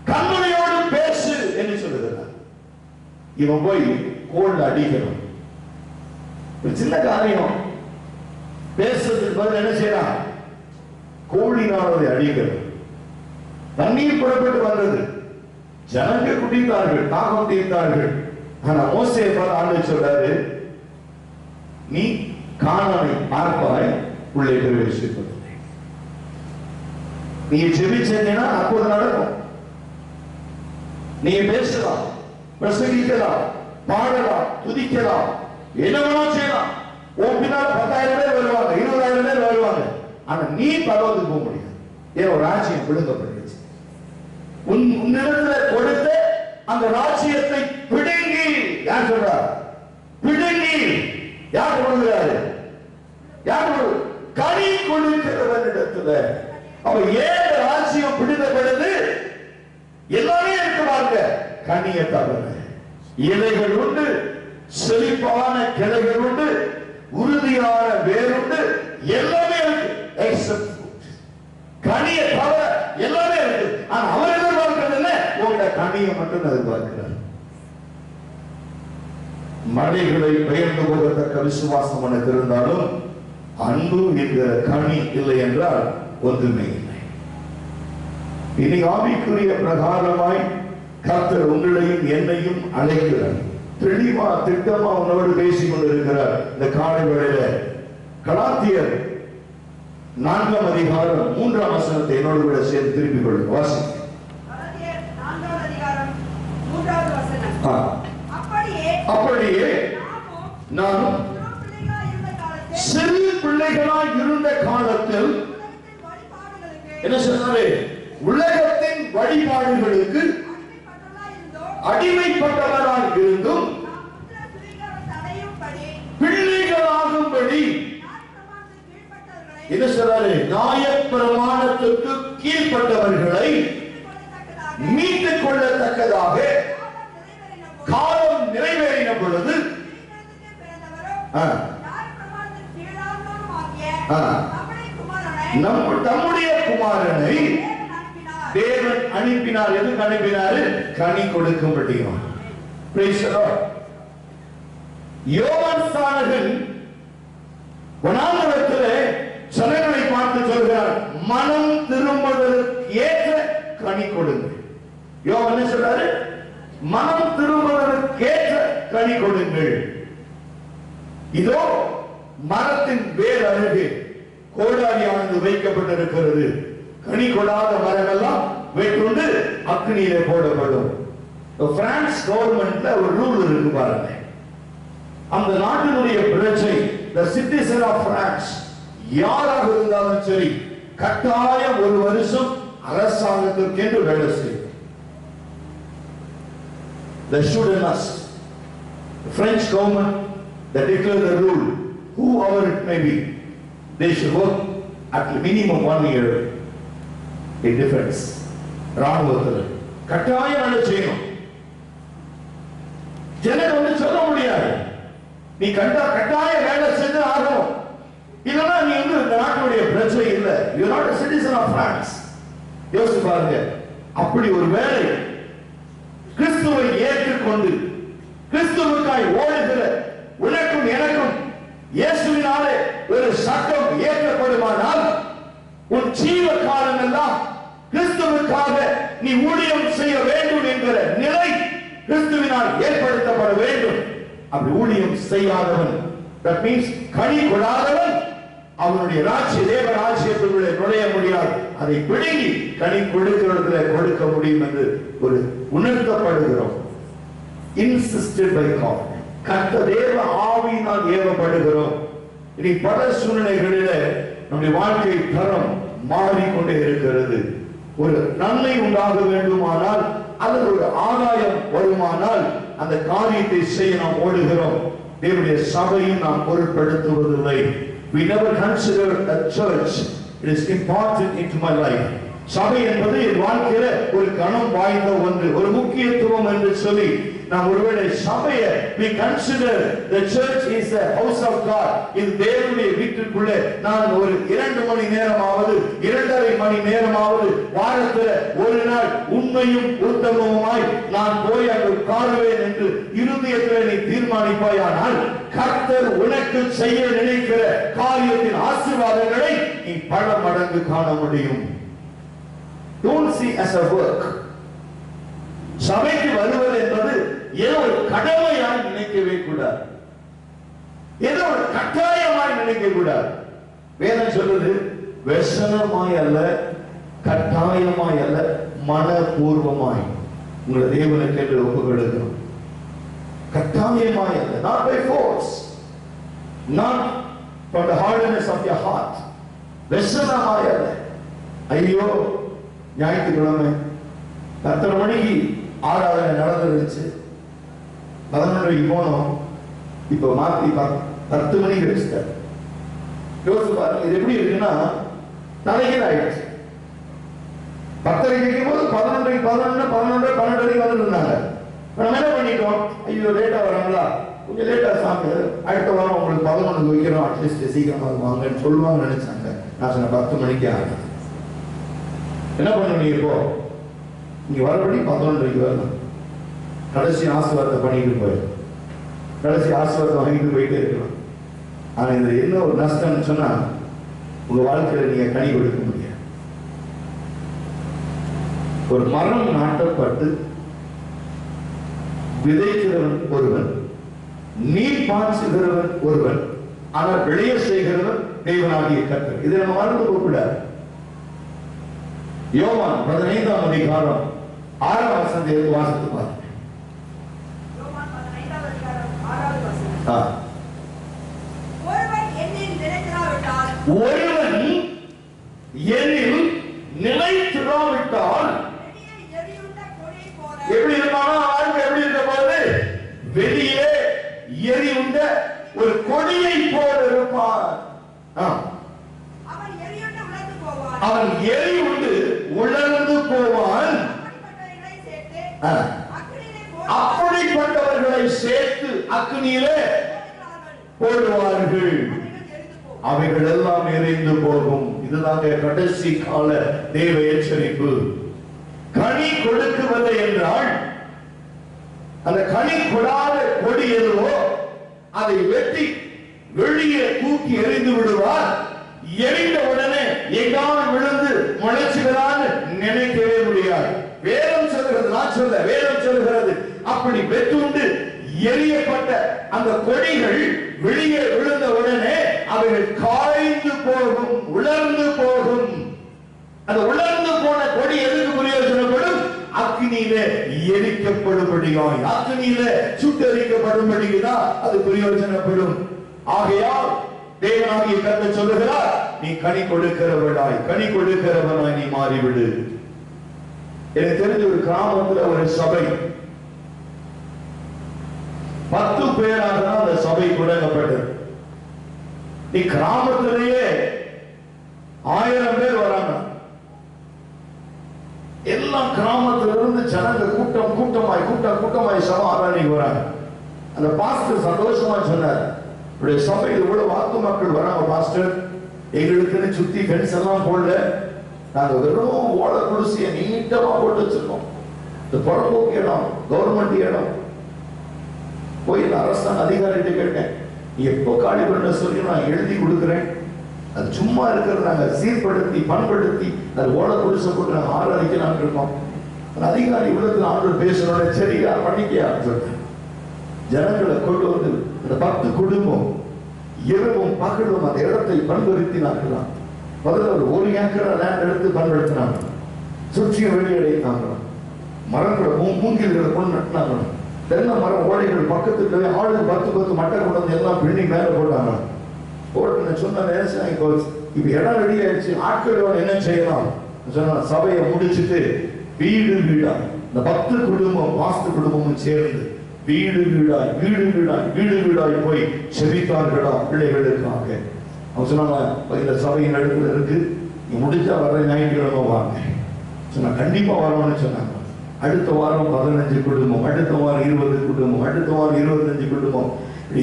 கண்மனையோடு பேசு என்று சொல்லுகிறார். இவன் போய் கோல்டு அடிக்கணும். ஒரு சின்ன காரியம் பேசுறதுக்கு பதில் என்ன செய்யலாம்? கோழினாலே அடிக்கிறது. தண்ணீர் புறப்பட்டு வந்தது, ஜனங்கள் குடித்தார்கள், தாகம் தீர்த்தார்கள். ஆனா மோசே பார்த்து ஆண்டவர் சொல்றாரு, நீ கானானை பார்ப்பாய், உள்ளே பிரவேசிப்பது. நீ ஜெபிச்சீங்கன்னா அப்போது நடக்கும். நீ பேசலாம், பிரசங்கிக்கலாம், பாடலாம், துதிக்கலாம், என்ன வேணாலும் செய்யலாம். உன் பின்னால் 10,000 பேர் வருவாங்க, 20,000 பேர் வருவாங்க. ஆனா நீ பரவத்துக்கு போக முடியாது. ஏன்? ஒரு ராஜ்யம் விழுங்கப்பட்டுருச்சு. உன்னிடத்துல கொடுத்த அந்த ராஜ்யத்தை பிடுங்கி, யார் சொல்றார்? பிடுங்கி யார் கொடுக்கிறாரு? யார்? கனி கொடுக்கிறவனிடத்துல. அவ ஏன் ராஜ்யம் பிடிக்கப்படுது? எல்லாமே இருக்குவாங்க, கனியை தவிர. இலைகள் உண்டு, செழிப்பான கிளைகள் உண்டு, உறுதியான வேறுண்டு, எல்லாமே இருக்கு. எக்ஸப்ட் கனியை தவிர எல்லாமே இருக்கு. ஆனா அவர் எதிர்பார்க்கிறது என்ன? உங்களோட கனியை மட்டும் எதிர்பார்க்கிறார். மலைகளை பெயர்ந்து போகத்தக்க விசுவாசம் எனக்கு இருந்தாலும் அன்பு என்கிற கனி இல்லை என்றால் ஒன்றுமே இல்லை. இனி ஆவிக்குரிய பிரகாரமாய் கர்த்தர் உங்களையும் என்னையும் அழைக்கிறார். தெளிவா திட்டமா உன்னோடு பேசிக் கொண்டிருக்கிறார். இந்த காலை வேளையில கலாத்தியர் 4ஆம் அதிகாரம் 3ஆம் வசனத்தை என்னோடு கூட சேர்த்து திருப்பிக் கொள்ளுங்க. வாசி. கலாத்தியர் 4ஆம் அதிகாரம் 3வது வசனம். அப்படியே நானும் சிறு பிள்ளைகளாய் இருந்த காலத்தில் என்ன சொன்னாரு? உலகத்தின் வழிபாடுகளுக்கு அடிமைப்பட்டவராய் இருந்தும் பிள்ளைகளாகும்படி என்ன சொல்றாரு? நியாயப்பிரமாணத்துக்கு கீழ்ப்பட்டவர்களை மீட்டுக் கொள்ளத்தக்கதாக காலம் நிறைவேறின பொழுது நம்முடைய குமாரனை தேவன் அனுப்பினார். எதுக்கு அனுப்பினாரு? கனி கொடுக்கும்படியும். யோவான் ஸ்நானகன் வனாந்தரத்திலே ஜனங்களை பார்த்து சொல்கிறார், மனம் திரும்புவதற்கு ஏற்ற கனி கொடுங்கள். யோவான் என்ன சொல்றாரு? மனம் திரும்புவதற்கு ஏற்ற கனி கொடுங்கள். இதோ மரத்தின் வேர் அருகே கோடாரியானது வைக்கப்பட்டிருக்கிறது. கனி கொடாத மரம் எல்லாம் வெட்டுண்டு அக்னியிலே போடப்படும். பிரான்ஸ் கவர்மெண்ட்ல ஒரு ரூல் இருக்கு பாருங்க. அந்த நாட்டினுடைய பிரஜை, the citizen of France, யாராக இருந்தாலும் சரி, கட்டாயம் ஒரு வருஷம் அரசாங்கத்திற்கு வேலை செய்யும். The student must. The French government that declare the rule, whoever it may be, they should work at minimum 1 year in defense. ராணுவத்தில் கட்டாயம் வேலை செய்யணும். ஜனங்க வந்து சொல்ல முடியாது, நீ கட்டாயம் வேலை செஞ்சு ஆகணும், இல்லைன்னா நீ வந்து இந்த நாட்டுடைய பிரச்சனை இல்லை, you not a citizen of France. யோசிச்சு பாருங்க, அப்படி ஒரு வேலை கிறிஸ்துவை ஏற்றுக்கொண்டு கிறிஸ்துவுக்காய் ஓடுகிற உனக்கும் எனக்கும் இயேசுவினாலே ஒரு சட்டம் ஏற்கப்படுமானால் உன் ஜீவ காலம் எல்லாம் கிறிஸ்துவுக்காக நீ ஊழியம் செய்ய வேண்டும் என்கிற நிலை கிறிஸ்துவினால் ஏற்படுத்தப்பட வேண்டும். அப்படி ஊழியம் செய்யாதவன், that means கனி கொடாதவன், அவனுடைய தேவ ராஜ்யத்துக்குள்ளே நுழைய முடியாது. அதை பிடுங்கி கனி கொடுக்கிறதுல கொடுக்க முடியும் என்று ஒரு உணர்த்தப்படுகிறோம். Insisted by God. கர்த்தர் தேவ ஆவியினால் ஏவப்படுகிறோம். இனி பல சூழ்நிலைகளிலே நம்முடைய வாழ்க்கை தரம் மாறிக்கொண்டே இருக்கிறது. ஒரு நன்மை உண்டாக வேண்டுமானால் அல்லது ஒரு ஆதாயம் வருமானால் அந்த காரியத்தை செய்ய நாம் ஓடுகிறோம். தேவனுடைய சபையை நாம் பொருட்படுத்துவதில்லை. We never consider a church. It is important into my life. சபை என்பது என் வாழ்க்கையில ஒரு கணம் வாய்ந்த ஒன்று, ஒரு முக்கியத்துவம் என்று சொல்லி நாம் ஒருவேளை சபையை we consider the church is the house of God. இது தேவனுடைய வீட்டுக்குள்ளே நான் ஒரு 2 மணி நேரமாவது 2.5 மணி நேரமாவது வாரத்தில் ஒரு நாள் உண்மையும் உத்தமமாய் நான் போய் அங்கு உட்காருவேன் என்று இருதயத்தில் நீ தீர்மானிப்பாயானால் கர்த்தர் உனக்கு செய்ய நினைக்கிற காரியத்தின் ஆசீர்வாதங்களை நீ பல மடங்கு காண முடியும். Don't see as a work. சபைக்கு வருவது என்பது ஏதோ ஒரு கடமையாய் நினைக்கவே கூடாது, ஏதோ ஒரு கட்டாயமாய் நினைக்க கூடாது. வேதம் சொல்றது व्यसनமாய் அல்ல, கட்டாயமாய் அல்ல, மனப்பூர்வமாய் உங்களை தேவனுக்கு என்று ஒப்புக்கொடுக்கணும். கட்டாயமாய் அல்ல, not by force, not from the hardness of your heart. व्यसனமாய் அல்ல. ஐயோ ஞாயிற்றுக்கிழமை 10 மணிக்கு ஆராதனை நடந்துருச்சு, 11:30 போனோம், இப்ப மாத்தி 10 மணிக்கு வச்சுட்டார். யோசிச்சு பாருங்க, இது எப்படி இருக்குன்னா தலைகீழ் ஆயிடுச்சு. 10:30 கேட்கும் போது 11:30 12:30 வந்துட்டு இருந்தாங்க. நம்ம என்ன பண்ணிட்டோம், ஐயோ லேட்டா வராங்களா, கொஞ்சம் லேட்டா சாமி, அடுத்த வாரம் உங்களுக்கு 11 வைக்கிறோம், அட்லீஸ்ட் சீக்கிரமா வாங்கன்னு சொல்லுவாங்க நினைச்சாங்க. நான் சொன்ன 10 மணிக்கு ஆகும். என்ன பண்ணுவீங்க, இப்போ இங்க வரபடி 11:30 வரணும். கடைசி ஆசீர்வாதத்தை பண்ணிட்டு போயிடும், கடைசி ஆசீர்வாதத்தை வாங்கிட்டு போயிட்டே இருக்கலாம். ஆனா இது என்ன ஒரு நஷ்டம்னு சொன்னா உங்க வாழ்க்கையில நீங்க கனி கொடுக்க முடியாது. ஒரு மரம் நாட்டப்பட்டு விதைக்கிறவன் ஒருவன், நீர் பாய்ச்சுகிறவன் ஒருவன், ஆனால் விளைய செய்கிறவன் தேவனாகிய கர்த்தர். இதை நம்ம மறந்து போகக்கூடாது. யோவான் 15ஆம் அதிகாரம் 6ஆம் வசனத்தை வாசித்து பாருங்க. யோவான் 15ஆம் அதிகாரம் 6வது வசனம். ஒருவன் என்னில் நிலைத்திராவிட்டால் வெளியே எரியுண்ட கொடி போல, எப்படி இருப்பானா வாழ்க்கை, எப்படி இருக்க போது வெளியே எரியுண்ட ஒரு கொடியை போல இருப்பான். அவன் எரியுண்ட உலர்ந்து போவான், அவன் எரி உண்டு உலர்ந்து போவான். அப்படிப்பட்டவர்களை சேர்த்து அக்னியிலே போடுவார்கள், அவைகள் எல்லாம் எரிந்து போகும். இதுதாங்க கடைசி கால தேவ எச்சரிப்பு. கனி கொடுக்கவில்லை என்றால் அந்த கனி கொடாத கொடி எதுவோ அதை வெட்டி வெளியே தூக்கி எறிந்து விடுவார். எரிந்த உடனே எங்காவது விழுந்து முளைச்சுகிறான்னு நினைக்கவே முடியாது. வேதம் சொல்கிறது, நான் சொல்ல, வேதம் சொல்கிறது அப்படி வெட்டுண்டு எரியப்பட்ட அந்த கொடிகள் வெளியே விழுந்த உடனே அவைகள் காய்ந்து போகும், உலர்ந்து போகும். அந்த உலர்ந்து போன கொடி எதுக்கு பிரயோஜனப்படும்? அக்னியிலே எரிக்கப்படும்படியாய், அக்னியிலே சுட்டரிக்கப்படும்படிதான் அது பிரயோஜனப்படும். ஆகையால் தேவனாகிய கர்த்தர் சொல்லுகிறார், நீ கனி கொடுக்கிறவனாய், கனி கொடுக்கிறவனாய் நீ மாறிவிடு. எனக்கு தெரிஞ்ச ஒரு கிராமத்துல ஒரு சபை 10 பேராக தான் அந்த சபை தொடங்கப்பட்டது. நீ கிராமத்திலேயே 1000 பேர் வராங்க. எல்லாம் கிராமத்திலிருந்து ஜனங்க கூட்டமாய் சபை ஆராதனைக்கு வராங்க. அந்த பாஸ்டர் சந்தோஷமா சொன்னார், இப்படி சபையில் இவ்வளவு வாக்கு மக்கள் வராங்க பாஸ்டர், எங்களுக்குன்னு சுத்தி ஃபென்ஸ் எல்லாம் போடல, நாங்க வெறும் ஓலை குடிசையை நீட்டமா போட்டு வச்சிருக்கோம். இந்த புறம்போக்கு இடம், கவர்மெண்ட் இடம். போய் அரசாங்க அதிகாரிகிட்ட கேட்டேன், எப்போ காலி பண்ண சொல்லி நான் எழுதி கொடுக்குறேன், அது சும்மா இருக்கிறது நாங்க சீர்படுத்தி பண்படுத்தி அது ஓலை குடிசை போட்டு நாங்க ஆராதிக்கலாம்னு இருக்கோம். அந்த அதிகாரி உள்ளத்துல ஆண்டு பேசுறோட சரியா பண்ணிக்கையா சொல்றேன். ஜனங்களை கொண்டு வந்து அந்த 10 குடும்பம் இரவும் பகலும் அந்த இடத்தை பண்படுத்தினார்களாம். முதல்ல ஒரு 1 ஏக்கர் லேண்ட் எடுத்து பண்படுத்தினாங்க. சுற்றியும் வெளியடைத்தாங்க. மரங்களை மூங்கில்களை கொண்டு நட்டினாங்க. தென்னை மரம் ஓடைகள் பக்கத்துக்கு ஆளு 10 மட்டை கொண்டு வந்து எல்லாம் பின்னி மேல போட்டாங்க. போட்டு சொன்ன இப்ப இடம் ரெடி ஆயிடுச்சு, ஆட்களோட என்ன செய்யலாம் சொன்ன சபையை முடிச்சுட்டு வீடு வீடா இந்த 10 குடும்பம் 10 குடும்பமும் சேர்ந்து வீடு வீடாய் போய் செபித்தார்களாம் பிள்ளைகளுக்காக. அவங்க சொன்னாங்க, இந்த சபையின் இடத்துல இருக்கு, நீ முடிஞ்சா வர ஞாயிற்றுக்கிழமை வாங்க சொன்னா. கண்டிப்பா வரணும்னு சொன்னாங்க. அடுத்த வாரம் 15 குடும்பம், அடுத்த வாரம் 20 குடும்பம், அடுத்த வாரம் 25 குடும்பம்.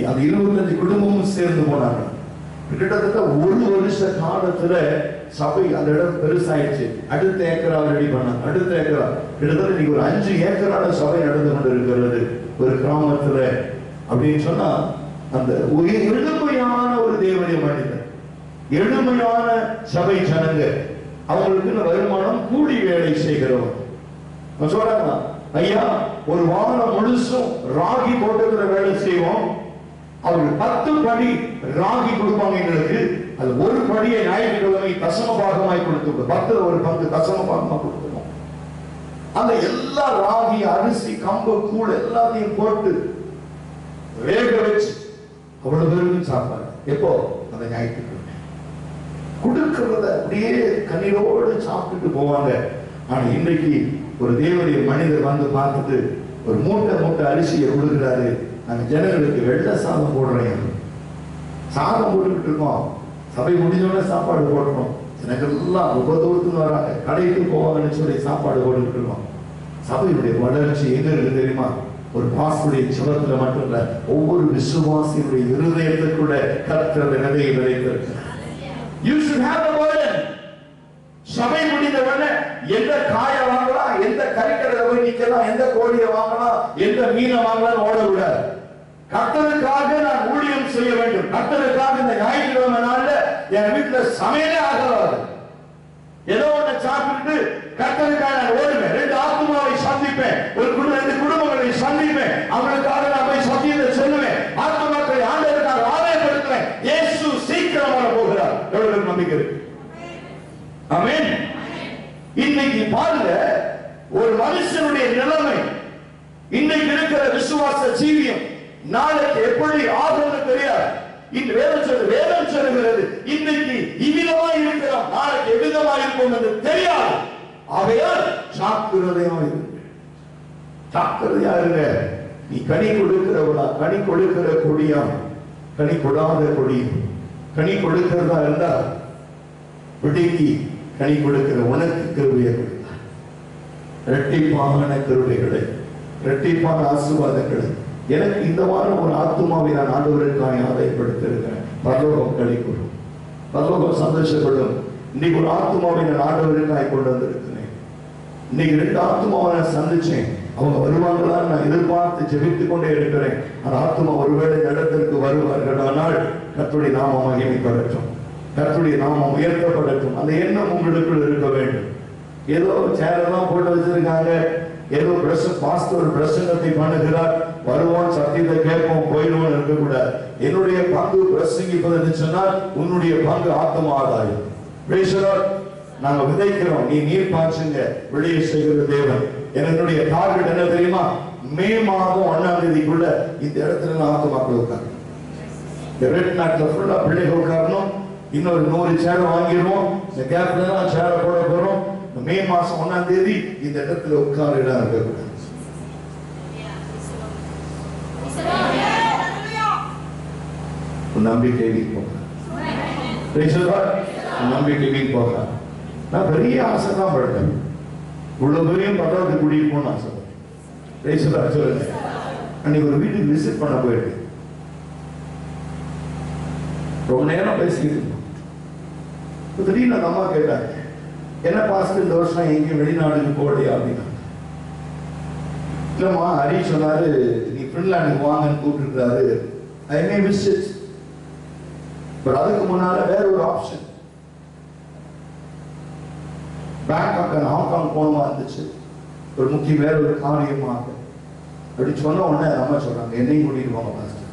அந்த 25 குடும்பமும் சேர்ந்து போனாங்க. கிட்டத்தட்ட 1 வருஷ காலத்துல சபை அந்த இடம் பெருசாயிடுச்சு. அடுத்த ஏக்கரா ரெடி பண்ணாங்க. அடுத்த ஏக்கரா கிட்டத்தட்ட இன்னைக்கு ஒரு 5 ஏக்கரான சபை நடந்து கொண்டு இருக்கிறது ஒரு கிராமத்துல. அப்படின்னு சொன்னா அந்த எளிமையான ஒரு தேவனுடைய மனிதன், எளிமையான சபை ஜனங்க, அவங்களுக்கு வருமானம் கூலி வேலை செய்கிறவங்க சொல்றாங்க, ஐயா ஒரு வாரம் முழுசும் ராகி போட்டுக்கிற வேலை செய்வோம், அவர்கள் 10 படி ராகி கொடுப்பாங்க எங்களுக்கு, அது ஒரு படியை ஞாயிற்றுக்கிழமை தசம பாகமாய் கொடுத்து 10 ஒரு பங்கு தசம பாகமா கொடுத்துருவோம். அந்த எல்லா ராகி அரிசி கம்பு கூழ் எல்லாத்தையும் போட்டு வேக வச்சு அவ்வளவு பேருக்கும் சாப்பாடு. எப்போ? அந்த ஞாயிற்றுக்கிழமை கொடுக்கிறத அப்படியே கண்ணீரோடு சாப்பிட்டுட்டு போவாங்க. ஆனா இன்னைக்கு ஒரு தேவனுடைய மனிதர் வந்து பார்த்துட்டு ஒரு மூட்டை அரிசியை கொடுக்கிறாரு, நாங்க ஜனங்களுக்கு வெள்ளை சாதம் போடுறோம், சாதம் போட்டுக்கிட்டு இருக்கோம், சபை முடிஞ்சோட சாப்பாடு போடணும், எனக்கு எல்லாம் ரொம்ப தூரத்துன்னு வராங்க, கடைக்கு போவாங்கன்னு சொல்லி சாப்பாடு போட்டுக்கிட்டு இருக்கோம். சபையுடைய வளர்ச்சி எங்க இருக்கு தெரியுமா? ஒரு பாஸ்டருடைய ஜெபத்துல மட்டும் இல்ல, ஒவ்வொரு விசுவாசியுடைய இருதயத்துக்குள்ள கர்த்தர் விதையை விதைத்திருக்கிறார். You should have a burden. சபை முடிந்தவன எந்த காய வாங்கலாம், எந்த கறிக்கடையில போய் நிக்கலாம், எந்த கோழியை வாங்கலாம், எந்த மீனை வாங்கலாம் ஓடக்கூடாது. கர்த்தருக்காக நான் ஊழியம் செய்ய வேண்டும். கர்த்தருக்காக இந்த ஞாயிற்றுக்கிழமை நாள்ல என் வீட்டுல சமையலே ஆகாது. ஏதோ ஒண்ணு சாப்பிட்டு கர்த்தருக்காக நான் ஓடுவேன், 2 ஆத்துமாவை சந்திப்பேன், ஒரு 2 குடும்பங்களை சந்திப்பேன், அவங்களுக்காக நான் போய் சத்தியத்தை சொல்லுவேன், ஆத்துமாக்களை ஆண்டவருக்காக ஆதாயப்படுத்துவேன். இயேசு சீக்கிரம் வர போகிறார். எவ்வளவு நம்பிக்கை இருக்கு? ஆமென். இன்னைக்கு பாருங்க ஒரு மனுஷனுடைய நிலைமை, இன்னைக்கு இருக்கிற விசுவாச ஜீவியம் நாளைக்கு எப்படி ஆகும்னு தெரியாது. இந்த வேதம் சொல்லுகிறது, இன்னைக்கு இவ்விதமா இருக்கிறோம், நாளைக்கு எவ்விதமா இருப்போம் என்று தெரியாது. ஆகையால் ஜாக்கிரதையா இருங்க. நீ கனி கொடுக்கிறவளா, கனி கொடுக்கிற கொடியா, கனி கொடாத கொடி. கனி கொடுக்கிறதா இருந்தா பிடிக்கி கனி கொடுக்கிற உனக்கு கிருபையை கொடுத்தார். இரட்டிப்பான கிருபைகளை, இரட்டிப்பான ஆசீர்வாதங்களை. எனக்கு இந்த வாரம் ஒரு ஆத்துமாவை நான் ஆண்டவருக்காக ஆதாயப்படுத்திருக்கிறேன். பரலோகம் களி கூறும், பரலோகம் சந்தோஷப்படும். இன்னைக்கு ஒரு ஆத்துமாவை நான் ஆண்டவருக்காக கொண்டு வந்திருக்கிறேன். இன்னைக்கு 2 ஆத்துமாவை நான் சந்திச்சேன். அவங்க வருவாங்களான்னு நான் எதிர்பார்த்து ஜெபித்துக் கொண்டே இருக்கிறேன். அந்த ஆத்துமா ஒருவேளை இடத்திற்கு வருவார்கள், ஆனால் கர்த்தருடைய நாமம் மகிமைப்படட்டும், கர்த்தருடைய நாமம் உயர்த்தப்படட்டும். அந்த எண்ணம் உங்களுக்குள் இருக்க வேண்டும். ஏதோ சேரெல்லாம் போட்டு வச்சிருக்காங்க, ஏதோ பாஸ்டர் பிரசங்கத்தை பண்ணுகிறார், வருவோம் சத்தியத்தை கேட்போம் போயிடுவோம் இருக்கக்கூடாது. என்னுடைய பங்கு பிரசங்கிப்பது சொன்னால் உன்னுடைய பங்கு ஆத்ம ஆதாயம். நாங்க விதைக்கிறோம், நீ நீர் பாய்ச்சுங்க, வெளியே செய்கிற தேவன். என்னுடைய டார்கெட் என்ன தெரியுமா? மே மாதம் 1ஆம் தேதிக்குள்ள இந்த இடத்துல நான் ஆத்மாக்கள் உட்காரணும். ரெட் நாட்ல ஃபுல்லா பிள்ளைகள் உட்காரணும். இன்னொரு 100 சேர் வாங்கிடுவோம். இந்த கேப்ல தான் சேர போட போறோம். மே மாசம் 1ஆம் தேதி இந்த இடத்துல உட்கார இடம் இருக்கக்கூடாது. உன் நம்பிக்கை வீண் போக, உன் நம்பிக்கை வீண் போக. நான் பெரிய ஆசை தான் படுத்தேன், இவ்வளவு பெரிய பரவாயில்ல கூட்டிட்டு போன ஆசை. சொல்லுங்க, அன்னைக்கு ஒரு வீட்டுக்கு விசிட் பண்ண போயிருக்கு, ரொம்ப நேரம் பேசிக்கிட்டு இருந்தோம். திடீர்னு அந்த அம்மா கேட்டாங்க, என்ன பாஸ்டர் இந்த வருஷம் எங்கேயும் வெளிநாடுக்கு போகலையா அப்படின்னா. இல்லம்மா, ஹரி சொன்னாரு நீ பின்லாண்டுக்கு வாங்கன்னு கூப்பிட்டுருக்காரு. ஐ மே விசிட், பட் அதுக்கு முன்னால வேற ஒரு ஆப்ஷன், பேங்காக் ஹாங்காங் போகணுமா இருந்துச்சு, ஒரு முக்கிய வேற ஒரு காரியமாக. அப்படி சொன்ன உடனே அம்மா சொல்றாங்க, என்னையும் கூட்டிட்டு போங்க பாஸ்டர்.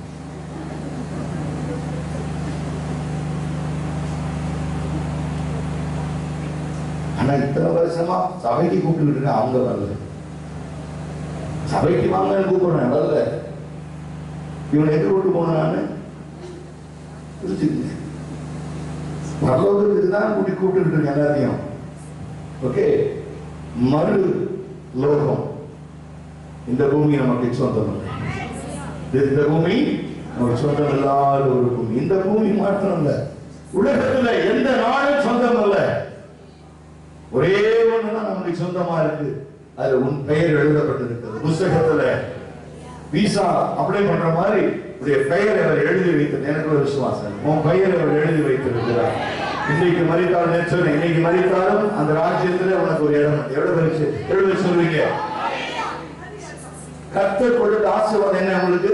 ஆனா இத்தனை வருஷமா சபைக்கு கூப்பிட்டு இருக்கேன், அவங்க வரல. சபைக்கு வாங்கன்னு கூப்பிடுறேன், வரல. இவனை எதிர் விட்டு போனான்னு பரலோகத்துக்கு தான் கூப்பிட்டு இருக்கேன் எல்லாத்தையும். ஓகே, மறு லோகம், இந்த பூமி நமக்கு சொந்தம் இல்லை. இந்த பூமி நமக்கு சொந்தம் இல்லாத ஒரு பூமி. இந்த பூமி மாற்றம் இல்ல, உலகத்துல எந்த நாடும் சொந்தம் இல்ல. ஒரே ஒண்ணுதான் நமக்கு சொந்தமா இருக்கு, அது உன் பெயர் எழுதப்பட்டிருக்கிறது புஸ்தகத்துல. விசா அப்ளை பண்ற மாதிரி உடைய பெயர் அவர் எழுதி வைத்தது. எனக்கு ஒரு விசுவாசம், உன் பெயர் அவர் எழுதி வைத்திருக்கிறார். இன்னைக்கு மறித்தாலும் நேற்று, இன்னைக்கு மறித்தாலும் அந்த ராஜ்யத்துல உனக்கு ஒரு இடம். எவ்வளவு எழுத சொல்றீங்க? கர்த்தர் கொடுத்த ஆசீர்வாதம் என்ன உங்களுக்கு?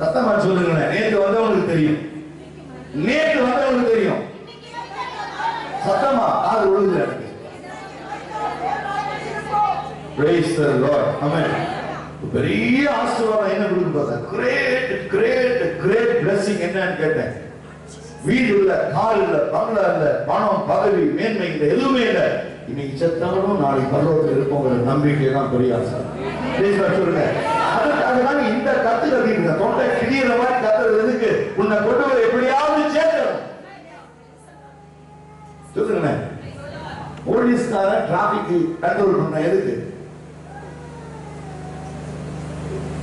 சத்தமா சொல்லுங்களேன். நேற்று வந்தவங்களுக்கு தெரியும், நேற்று வந்தவங்களுக்கு தெரியும். சத்தமா காது விழுது எனக்கு. Praise the Lord. Amen. பெரிய ஆசீர்வாதம் என்ன கொடுத்து பார்த்தா, கிரேட் கிரேட் கிரேட் பிளஸிங் என்னன்னு கேட்டேன். வீடு இல்ல, கார் இல்ல, பங்களா இல்ல, பணம் பதவி மேன்மை இல்ல, எதுவுமே இல்ல. இன்னைக்கு செத்தாலும் நாளைக்கு பரலோகத்தில் இருப்போங்கிற நம்பிக்கை தான் பெரிய ஆசை. சொல்லுங்க, அதுக்காக இந்த கத்துறது இருக்க தொண்டை கிளியிற மாதிரி கத்துறது எதுக்கு? உன்னை கொண்டு போய் எப்படியாவது சேர்க்கணும். சொல்லுங்க, போலீஸ்கார டிராபிக் கண்ட்ரோல் பண்ண எதுக்கு?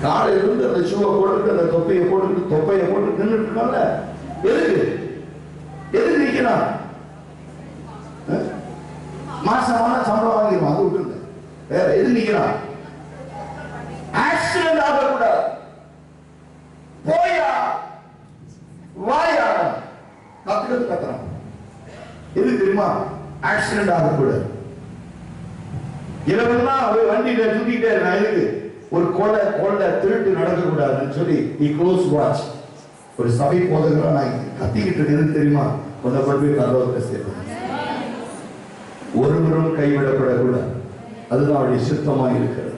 காலையில இருந்து அந்த ஷூவை போட்டுட்டு அந்த தொப்பையை போட்டு நின்றுட்டு இருக்காங்க. எதுக்கு எதுக்கு நிக்கிறான்? மாசமான சம்பளம் வாங்கிடுவான், அது விட்டுருங்க. வேற எது நிக்கிறான்? ஆக்சிடென்ட் ஆகக்கூடாது. போயா வாயா கத்துறான். எது தெரியுமா? ஆக்சிடென்ட் ஆகக்கூடாது. இரவெல்லாம் வண்டியில சுத்திட்டே இருக்கான். எதுக்கு? ஒரு கொலை திருட்டு நடக்கக்கூடாதுன்னு சொல்லி நீ க்ளோஸ் வாட்ச். ஒரு சபை போதகரா நான் கத்திக்கிட்டு எதுக்கு தெரியுமா? கொண்ட கொண்டு போய் பரலோகத்தை சேர்க்கணும். ஒருவரும் கைவிடப்படக்கூடாது, அதுதான் அவருடைய சித்தமா இருக்கிறது.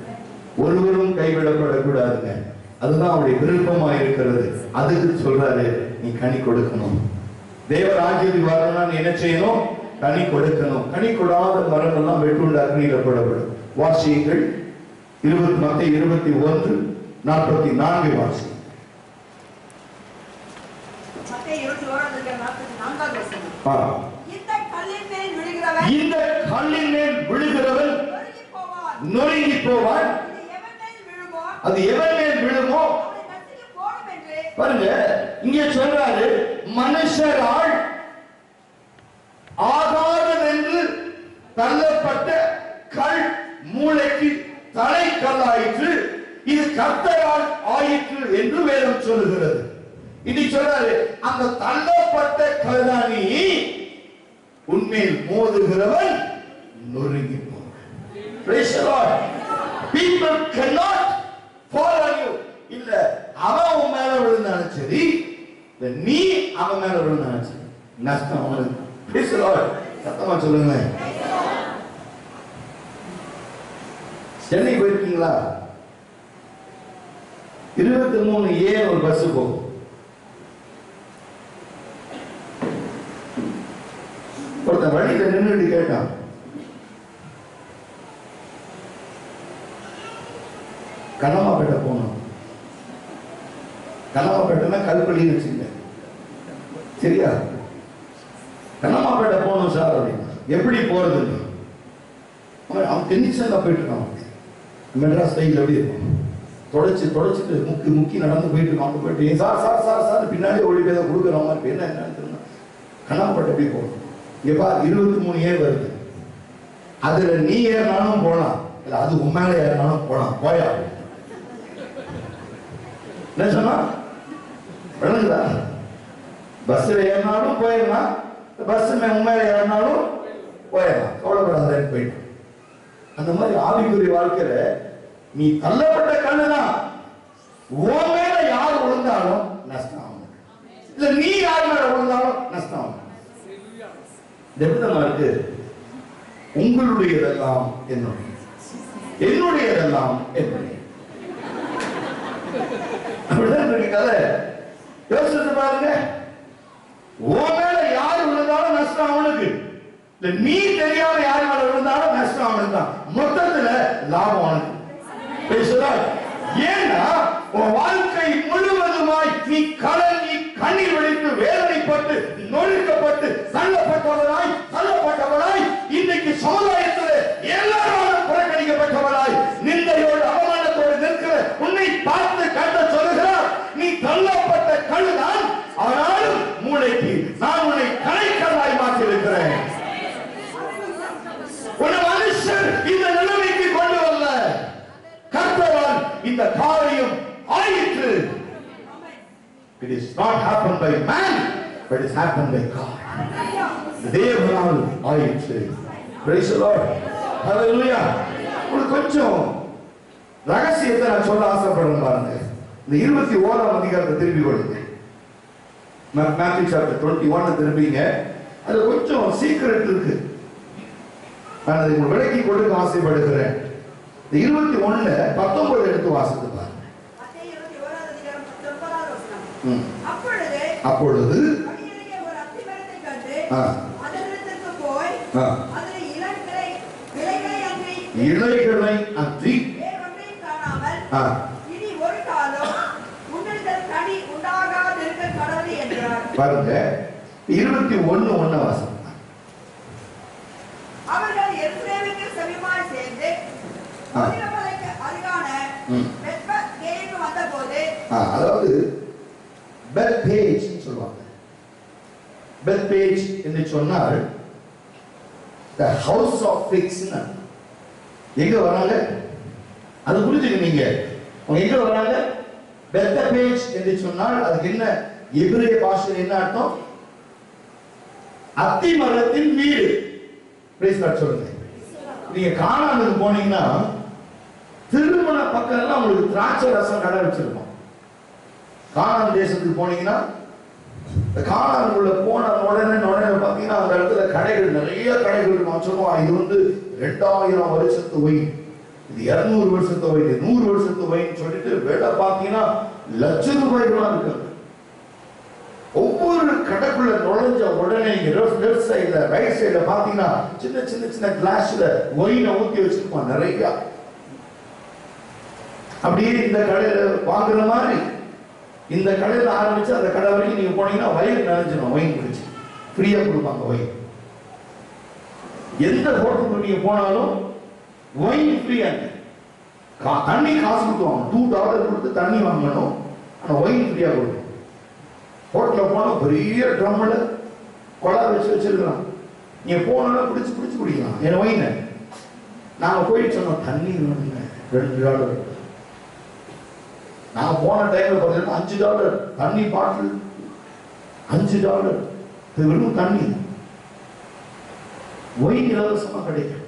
ஒருவரும் கைவிடப்படக்கூடாதுங்க, அதுதான் அவருடைய விருப்பமா இருக்கிறது. அதுக்கு சொல்றாரு, நீ கனி கொடுக்கணும். தேவ ராஜ்யத்துக்கு வரணும்னா நீ என்ன செய்யணும்? கனி கொடுக்கணும். கனி கொடாத மரம் எல்லாம் வெட்டுண்டு அக்னியில போடப்படும். வாசியுங்கள், மத்தேயு 21:44 வாசி. இந்த கல்லின் மேல் விழுகிறவன் நொறுங்கி போவான். அது எவன் மேல் விழுமோ பாருங்க, இங்கே சொல்றாரு, மனுஷரால் ஆகாதென்று தள்ளப்பட்ட கல் மூளைக்கு தலைக்கல்லாயிற்று, இது கர்த்தரால் ஆயிற்று என்று வேதம் சொல்லுகிறது. இது சொல்றாரு, அந்த தள்ளப்பட்ட கல்லாணி உன்மேல் மோதுகிறவன் நொறுங்கி போவான். Praise the Lord. People cannot fall on you. இல்ல அவன் உன் மேல விழுந்தாலும் சரி, நீ அவன் மேல விழுந்தாலும் சரி, நஷ்டம் அவனுக்கு. Praise the Lord. சத்தமா சொல்லுங்க. சென்னை போயிருக்கீங்களா? 23A ஒரு பஸ் போகும். ஒருத்தன் வழியில நின்றுட்டு கேட்டான், கனமாப்பேட்டை போனோம். கனமாப்பேட்டைனா கல்பள்ளின்னு வச்சுங்க, சரியா? கனமாப்பேட்டை போகணும் சார் அப்படின்னா, எப்படி போறது? அவன் டென்னிஸா போயிட்டு இருக்கான். மெட்ராஸ் ஸ்டைல் எப்படி இருக்கும்? தொடச்சிட்டு முக்கி நடந்து போயிட்டு அவங்க போயிட்டு சார் பின்னாடி ஓடி போய் கொடுக்குற மாதிரி என்ன கண்ணாம்பட்டு எப்படி போகணும். இங்க பாரு 23 ஏர் வருது. அதுல நீ ஏறினாலும் போலாம், இல்ல அது உண்மையில ஏறினாலும் போலாம். போயா என்ன சொன்னா விளங்குதா? பஸ்ல ஏறினாலும் போயிடலாம், பஸ் உண்மையில ஏறினாலும் போயிடலாம், கவலைப்படாத போயிட்டு. அந்த மாதிரி ஆவிக்குரிய வாழ்க்கையில நீ தள்ளப்பட்ட கல்லுதான். உன் மேல யார் விழுந்தாலும் நஷ்டம் ஆகும், இல்ல நீ யார் மேல விழுந்தாலும் நஷ்டம் ஆகும். இருக்கு உங்களுடையதெல்லாம் என்னுடைய, என்னுடையதெல்லாம் என்னுடைய. அப்படிதான் இருக்கு கதை. யோசிச்சு பாருங்க. உன் மேல யார் விழுந்தாலும் நஷ்டம் அவனுக்கு, இல்ல நீ தெரியாம யார் மேல விழுந்தாலும் நஷ்டம் அவனுக்கு தான். மொத்தத்துல லாபம் அவனுக்கு. ஏன்னா உன் வாழ்க்கை முழுவதுமாய் நீ கலங்கி கண்ணீர் வடித்து வேதனைப்பட்டு நொறுக்கப்பட்டு தள்ளப்பட்டவளாய் இன்னைக்கு சமுதாயத்தில் எல்லாரும் புறக்கணிக்கப்பட்டவளாய் நிந்தையோடு அவமானத்தோடு நிற்கிற உன்னை பார்த்து கட்ட சொல்லுகிறார், நீ தள்ளப்பட்ட கல்லுதான், ஆனாலும் மூளைக்கு நான் உன்னை கலைக்கல்லாய் மாற்றி இருக்கிறேன். ஒரு மனுஷன் இந்த நிலைமைக்கு கொண்டு வரல, கர்த்தரால் இந்த காரியம் ஆயிற்று. It is not happened by man, but it is happened by God. தேவனால் ஆயிற்று. Praise the Lord. Hallelujah. ஒரு கொஞ்சம் ரகசியத்தை நான் சொல்ல ஆசைப்படுறேன் பாருங்க. இந்த 21ஆம் அதிகாரத்தை திருப்பி கொடுங்க. Matthew chapter 21 திரும்பிங்க. அது கொஞ்சம் சீக்ரெட் இருக்கு. நான் அதை விளக்கி கொடுக்க ஆசைப்படுகிறேன். 21:19 எடுத்து வாசித்து பாருங்க. அப்பொழுது இலைகளை அன்றி பாருங்க. 21:1 வாசம். அவர்கள் எருசலேமுக்கு சமீபமாய் சேர்ந்து ஒலிவமலைக்கு அருகான பெத்பகேயுக்கு வந்தபோது, அதாவது பெத்பேஜ் சொல்வாங்க. பெத்பேஜ் என்று சொன்னால் the house of figs. எங்க வராங்க அது புரிஞ்சுக்க. நீங்க எங்க வராங்க? பெத்பேஜ் என்று சொன்னால் அதுக்கு என்ன எபிரேய பாஷையில் என்ன அர்த்தம்? அத்தி மரத்தின் வீடு. பிரைஸ் காட் சொல்லுங்க. நீங்க கானானுக்கு போனீங்கன்னா திருமண பக்கம் எல்லாம் உங்களுக்கு திராட்சை ரசம் கடை வச்சிருக்கோம். கானான் தேசத்துக்கு போனீங்கன்னா கானானுக்குள்ள போன உடனே பாத்தீங்கன்னா அந்த இடத்துல கடைகள், நிறைய கடைகள் இருக்கும். சொல்லுவான் இது 2000 வருஷத்து ஒயின், இது 200 வருஷத்து ஒயின், 100 வருஷத்து ஒயின் சொல்லிட்டு விலை பாத்தீங்கன்னா லட்சம் ரூபாய்களா இருக்கு. ஒவ்வொரு கடைக்குள்ள நுழைஞ்ச உடனே லெஃப்ட் சைடுல ரைட் சைடுல பாத்தீங்கன்னா சின்ன சின்ன சின்ன கிளாஸ்ல ஒயினை ஊத்தி வச்சிருப்பான் நிறைய. அப்படியே இந்த கடையில வாங்குற மாதிரி இந்த கடையில ஆரம்பிச்சு அந்த கடை வரைக்கும் நீங்க போனீங்கன்னா வயிறு நிறைஞ்சிடும். ஒயின் குடிச்சு ஃப்ரீயா கொடுப்பாங்க ஒயின். எந்த ஹோட்டலுக்கு நீங்க போனாலும் ஒயின் ஃப்ரீயா. தண்ணி காசு கொடுத்துவாங்க, $2 கொடுத்து தண்ணி வாங்கணும், ஆனா ஒயின் ஃப்ரீயா கொடுக்கும். ஹோட்டல்ல போனா பெரிய ட்ரம்ல கொலா வச்சிருக்கலாம். நீங்க போனா பிடிச்சு குடிக்கலாம். என் ஒயினை நாங்க போயிட்டு சொன்னோம் தண்ணி வேணுங்க $2. நான் போன டைம்ல பார்த்தீங்கன்னா $5 தண்ணி பாட்டில் $5. இது வெறும் தண்ணி. ஒயின் இலவசமா கிடைக்கும்.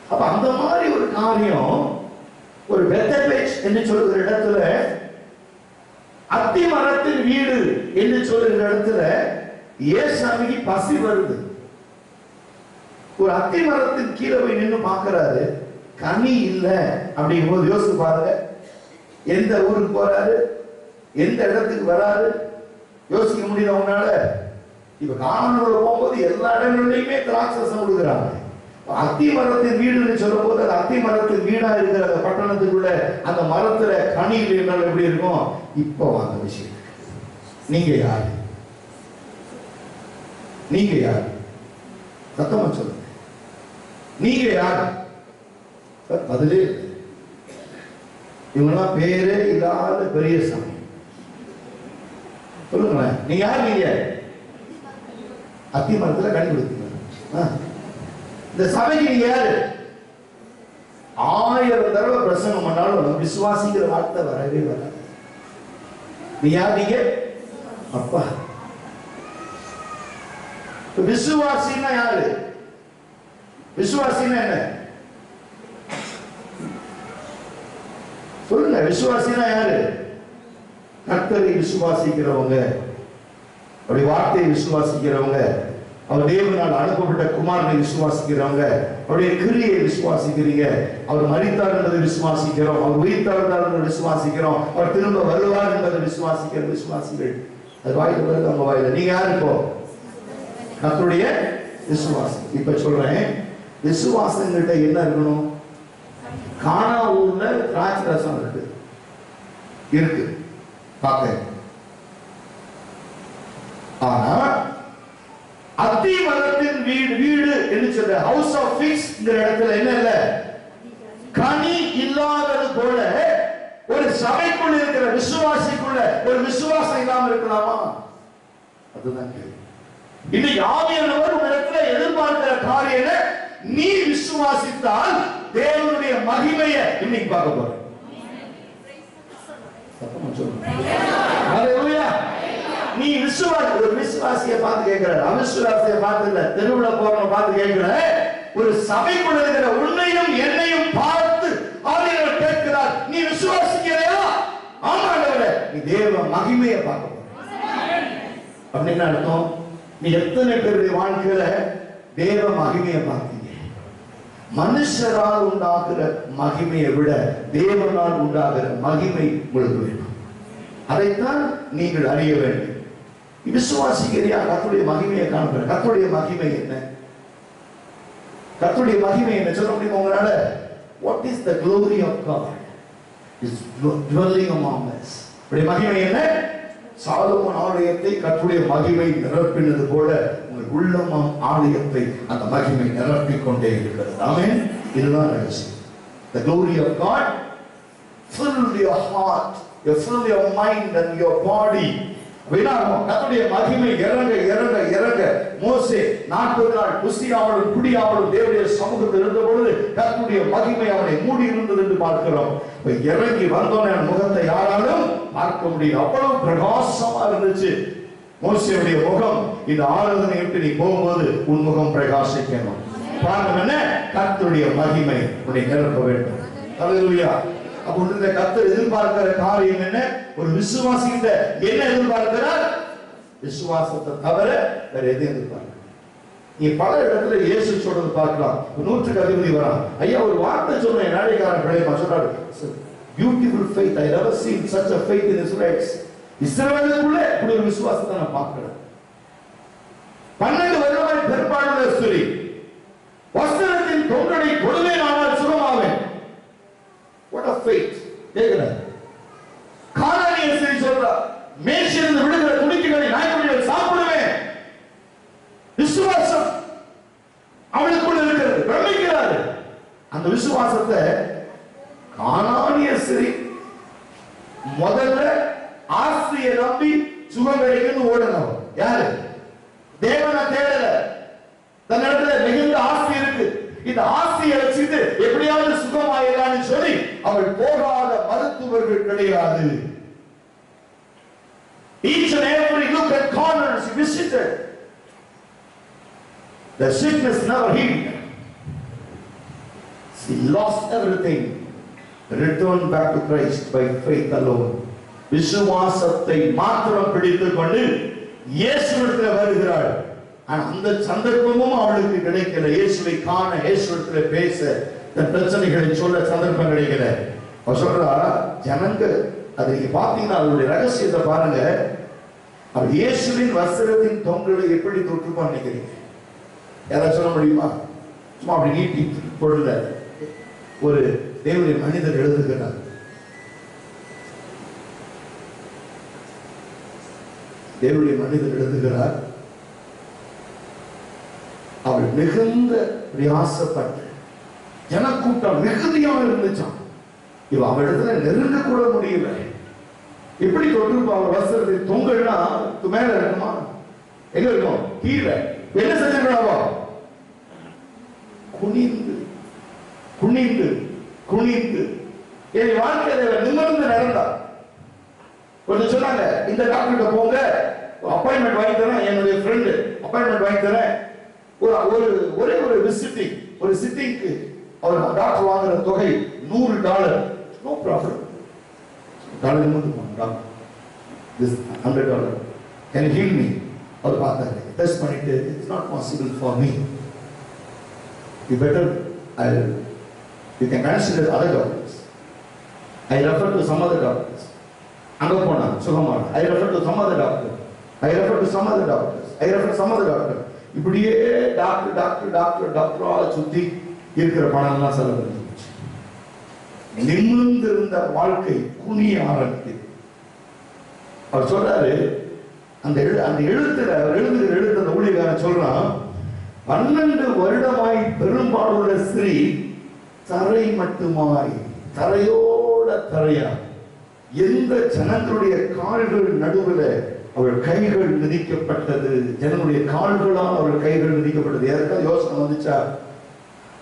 அப்ப அந்த மாதிரி ஒரு காரியம் ஒரு பெத்பேஜ் என்று சொல்லுகிற இடத்துல, அத்தி மரத்தின் வீடு என்று சொல்லுகிற இடத்துல ஏசாமிக்கு பசி வருது. ஒரு அத்தி மரத்தின் கீழே போய் நின்று பார்க்கிறாரு, கனி இல்லை. அப்படிங்கும் போது யோசிச்சு பாருங்க, எந்த ஊருக்கு போறாரு, எந்த இடத்துக்கு வராரு, யோசிக்க முடியல உங்களால. இப்ப கானானுக்குள்ள போகும்போது எல்லா இடங்கள்லயுமே திராட்சரசம் கொடுக்குறாங்க. அத்தி மரத்தின் வீடுன்னு சொல்லும் போது அது அத்தி மரத்தின் வீடா இருக்கிற அந்த பட்டணத்துக்குள்ள அந்த மரத்துல கனி இல்லைனாலும் எப்படி இருக்கும்? இப்போ அந்த விஷயம் நீங்க யாரு? நீங்க யாரு? சத்தமா சொல்லுங்க. நீங்க யாரு? பதிலே இவங்கெல்லாம் பேரே இல்லாத பெரிய சபை. சொல்லுங்களேன், நீங்க யார்? நீங்க அத்தி மரத்துல கனி கொடுத்தீங்க. இந்த சபைக்கு நீங்க யாரு? 1000 தடவை பிரசங்கம் பண்ணாலும் விசுவாசிக்கிற வார்த்தை வரவே வராது. நீ யார்? நீங்க அப்பா. விசுவாசின்னா யாரு? விசுவாசின்னா என்ன சொல்லுங்க? விசுவாசினா யாரு? கர்த்தரை விசுவாசிக்கிறவங்க, அவருடைய வார்த்தையை விசுவாசிக்கிறவங்க, அவர் தேவனால் அனுப்பப்பட்ட குமாரனை விசுவாசிக்கிறவங்க, அவருடைய கிரியை விசுவாசிக்கிறீங்க. அவர் மரித்தார் என்பதை விசுவாசிக்கிறோம், அவர் உயிர்த்தார் என்பதை விசுவாசிக்கிறோம், அவர் திரும்ப வருவார் என்பதை விசுவாசிக்கிற விசுவாசிகள். அது வாயில வருது, அவங்க வாயில. நீங்க யாரு? இப்போ கர்த்தருடைய விசுவாசி. இப்ப சொல்றேன், விசுவாசங்கிட்ட என்ன இருக்கணும்? கானா ஊர்ல திராட்சை ரசம் இருக்கு பார்க்க. ஆனா அத்தி மரத்தின் வீடு என்று சொல்ற ஹவுஸ் ஆஃப் ஃபிக்ஸ் இடத்துல என்ன இல்ல? கனி இல்லாதது போல ஒரு சபைக்குள்ள இருக்கிற விசுவாசிக்குள்ள ஒரு விசுவாசம் இல்லாம இருக்கலாமா? அதுதான் கேள்வி. இன்னைக்கு ஆவியானவர் ஒரு இடத்துல எதிர்பார்க்கிற காரியம், நீ விசுவாசித்தால் தேவனுடைய மகிமையை இன்னைக்கு பார்க்க போறோம். நீ விசுவாசியை பார்த்து கேட்கிற, அவிசுவாசியை பார்த்து இல்ல, தெருவுல போறவங்க பார்த்து கேட்கிற, ஒரு சபைக்குள்ள இருக்கிற உன்னையும் என்னையும் பார்த்து ஆவியானவர் கேட்கிறார், நீ விசுவாசிக்கிறையா? ஆமாண்டவரே, நீ தேவ மகிமையை பார்க்க போற. அப்படின்னு அர்த்தம், நீ எத்தனை பேருடைய வாழ்க்கையில தேவ மகிமையை பார்த்தீங்க? மனுஷரால் உண்டாகிற மகிமையை விட தேவனால் உண்டாகிற மகிமை உங்களுக்கு வேண்டும். அதைத்தான் நீங்கள் அறிய வேண்டும். விசுவாசிக்கிறியா? கர்த்தருடைய மகிமையை காண்பிற. கர்த்தருடைய மகிமை என்ன? கர்த்தருடைய மகிமை என்ன சொல்ல முடியுமா உங்களால? What is the glory of God? Is dwelling among us. அவருடைய மகிமை என்ன? சாலமோன் ஆலயத்தை கர்த்தருடைய மகிமை நிரப்பினது போல உங்கள் உள்ளமாம் ஆலயத்தை அந்த மகிமை நிரப்பிக் கொண்டே இருக்கிறது. ஆமென். இதுதான் ரகசியம். The glory of God fill your heart, you fill your mind and your body. கர்த்தருடைய மகிமை இறங்க இறங்க இறங்க. மோசே 40 நாள் புசியாமலும் குடியாமலும் தேவனுடைய சமூகத்தில் இருந்த பொழுது கர்த்தருடைய மகிமை அவனை மூடி இருந்தது என்று பார்க்கிறோம். இறங்கி வந்தோன முகத்தை யாராலும் பார்க்க முடியும், அவ்வளவு பிரகாசமா இருந்துச்சு மோசேயுடைய முகம். இந்த ஆராதனை விட்டு நீ போகும்போது உன் முகம் பிரகாசிக்கணும். காரணம் என்ன? கர்த்தருடைய மகிமை உன்னை நிரப்ப வேண்டும். ஹல்லேலூயா. அப்ப இந்த கர்த்தர் எதிர்பார்க்கிற காரியம் என்ன? ஒரு விசுவாசிகிட்ட என்ன எதிர்பார்க்கிறார்? விசுவாசத்தை தவிர வேற எதையும் எதிர்பார்க்க. நீ பல இடத்துல இயேசு சொல்றது பார்க்கலாம். 100க்கு அதிபதி வரான், ஐயா ஒரு வார்த்தை சொன்னேன், நாளைக்காரன் பிழைமா சொல்றாரு. Beautiful faith. I never seen such a faith in Israel. இஸ்ரவேலுக்குள்ள இப்படி ஒரு விசுவாசத்தை நான் பார்க்கிறேன். 12 வருடமாய் பெரும்பாலுள்ள ஸ்திரீ வஸ்திரத்தின் தொங்கலை கொடுமை ஆனால் சுகமாவேன். What a faith. கேக்குற கானானிய ஸ்திரீ சொல்றா, மேஷிலிருந்து விடுகிற துணிக்கைகளை நாய்க்குட்டிகள் சாப்பிடுவேன். விசுவாசம் அவளுக்குள்ள இருக்கிறது. பிரமிக்கிறாரு. அந்த விசுவாசத்தை கானானிய ஸ்திரீ முதல்ல ஆஸ்தியை நம்பி சுகம் கிடைக்குன்னு ஓடணும். யாரு? தேவனை தேடல. தன்னிடத்துல மிகுந்த ஆஸ்தி இருக்கு, இந்த ஆஸ்தியை வச்சுட்டு எப்படியாவது சுகமாயிடலாம்னு சொல்லி அவள் போகாத மருத்துவர்கள் கிடையாது. Each and every look at corners she visited. The sickness never healed. She lost everything, returned back to Christ by faith alone. விசுவாசத்தை மாத்திரம் பிடித்துக் கொண்டு இயேசுவிடத்தில் வருகிறாள். அந்த சந்தர்ப்பமும் அவளுக்கு கிடைக்கல. இயேசுவை காண, இயேசுவிடத்தில் பேச, தன் பிரச்சனைகளை சொல்ல சந்தர்ப்பம் கிடைக்கல. அவ சொல்றா, ஜனங்க அது நீங்க பாத்தீங்கன்னா அவருடைய ரகசியத்தை பாருங்க. அவர் இயேசுவின் வஸ்திரத்தின் தொங்கலை எப்படி தொற்றுப்பான்னு நினைக்கிறீங்க? யாராவது சொல்ல முடியுமா? சும்மா அப்படி நீட்டி பொருள ஒரு தேவனுடைய மனிதர் எழுதுகிறார். தேவனுடைய மனிதர் எழுதுகிறார், அவள் மிகுந்த பிரயாசப்பட்டு, ஜனக்கூட்டம் மிகுதியாக இருந்துச்சான். இவ அவ இடத்துல நெருங்க கூட முடியல. எப்படி தொட்டிருப்பா? அவர் வஸ்திரத்தின் தொங்கல்னா மேல இருக்குமா? எங்க இருக்கும்? கீழே. என்ன செஞ்சிருக்கா? குனிந்து குனிந்து குனிந்து என் வாழ்க்கையில நிமிர்ந்து நடந்தா. கொஞ்சம் சொன்னாங்க, இந்த டாக்டர்கிட்ட போங்க, அப்பாயின்மெண்ட் வாங்கி தரேன், என்னுடைய ஃப்ரெண்டு அப்பாயின்மெண்ட் வாங்கி தரேன், ஒரே ஒரு விசிட்டிங், ஒரு சிட்டிங்க்கு அவர் டாக்டர் வாங்குற தொகை $100. No problem. Doctor this $100 can you heal me? அவர் பார்த்தாரு, டெஸ்ட் பண்ணிட்டு it's not possible for me, you better you can consider other doctors. I refer to some other doctors. அங்க போனா சுகமான I refer to some other doctor. I refer to some other doctors. I refer to some other doctor. இப்படியே டாக்டரா சுத்தி இருக்கிற பணம் எல்லாம் செலவு பண்ணிச்சு. நிமிர்ந்திருந்த வாழ்க்கை குனிய ஆரம்பித்து அவர் சொல்றாரு, அந்த எழுத்துல அவர் எழுதுகிற எழுத்து அந்த ஊழியக்காரன் சொல்றான், 12 வருடமாய் பெரும்பாலுள்ள ஸ்திரீ தரை மட்டுமாய், தரையோட தரையா, எந்த ஜனங்களுடைய கால்கள் நடுவில் அவள் கைகள் மிதிக்கப்பட்டது, ஜனங்களுடைய கால்களால் அவள் கைகள் மிதிக்கப்பட்டது. யாருக்காவது யோசனை வந்துச்சா?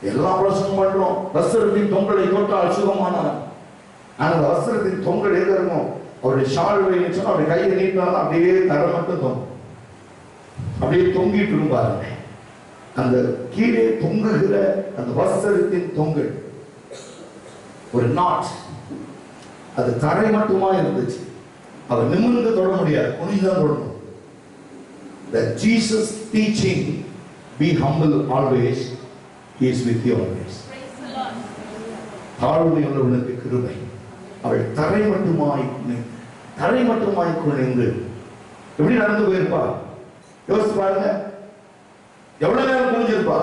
எல்லா பிரசனம் பண்றோம், வஸ்திரத்தின் தொங்கலை தொட்டால் சுகமானார். ஆனா அந்த வஸ்திரத்தின் தொங்கல் எங்க இருக்கும்? அவருடைய ஷால் சொன்னா அவருடைய கையை நீட்டினாலும் அப்படியே தரை மட்டும் தொங்கும், அப்படியே தொங்கிட்டு இருப்பாருங்க. அந்த கீழே தொங்குகிற அந்த வஸ்திரத்தின் தொங்கல் ஒரு நாட், அது தரை மட்டுமா இருந்துச்சு. அவர் நிமிர்ந்து தொட முடியாது, குனிதான் தொடணும். The Jesus teaching, be humble always, he is with you always. தாழ்மை உள்ளவனுக்கு கிருபை. அவள் தரை மட்டுமாய் குனிந்து எப்படி நடந்து போயிருப்பா? யோசிச்சு பாருங்க, எவ்வளவு நேரம் குனிஞ்சிருப்பா?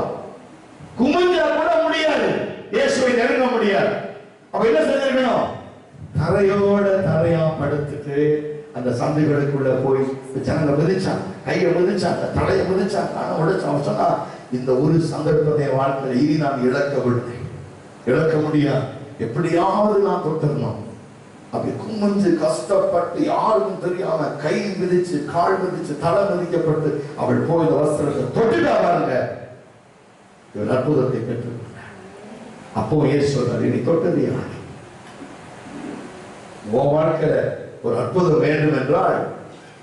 குமிஞ்சா கூட முடியாது, இயேசுவை நெருங்க முடியாது. அப்ப என்ன செஞ்சிருக்கணும்? தரையோட தரையா படுத்துட்டு அந்த சந்தைகளுக்குள்ள போய் ஜனங்க மிதிச்சான், கையை மிதிச்சான், தலையை மிதிச்சான், நான் உடைச்சான். சொன்னா, இந்த ஒரு சந்தர்ப்பத்தை வாழ்க்கையில இனி நான் இழக்க முடியாது, எப்படியாவது நான் தொட்டுறணும். அப்படி குமிஞ்சு கஷ்டப்பட்டு யாருக்கும் தெரியாம கை மிதிச்சு, கால் மிதிச்சு, தலை மிதிக்கப்பட்டு அவள் போய் இந்த வஸ்திரத்தை தொட்டுட்டா பாருங்க, இவள் அற்புதத்தை பெற்றுக்கொண்டார். அப்போ இயேசு சொல்றாரு, நீ தொட்டது யார்? உன் வாழ்க்கையில ஒரு அற்புதம் வேண்டும் என்றால்,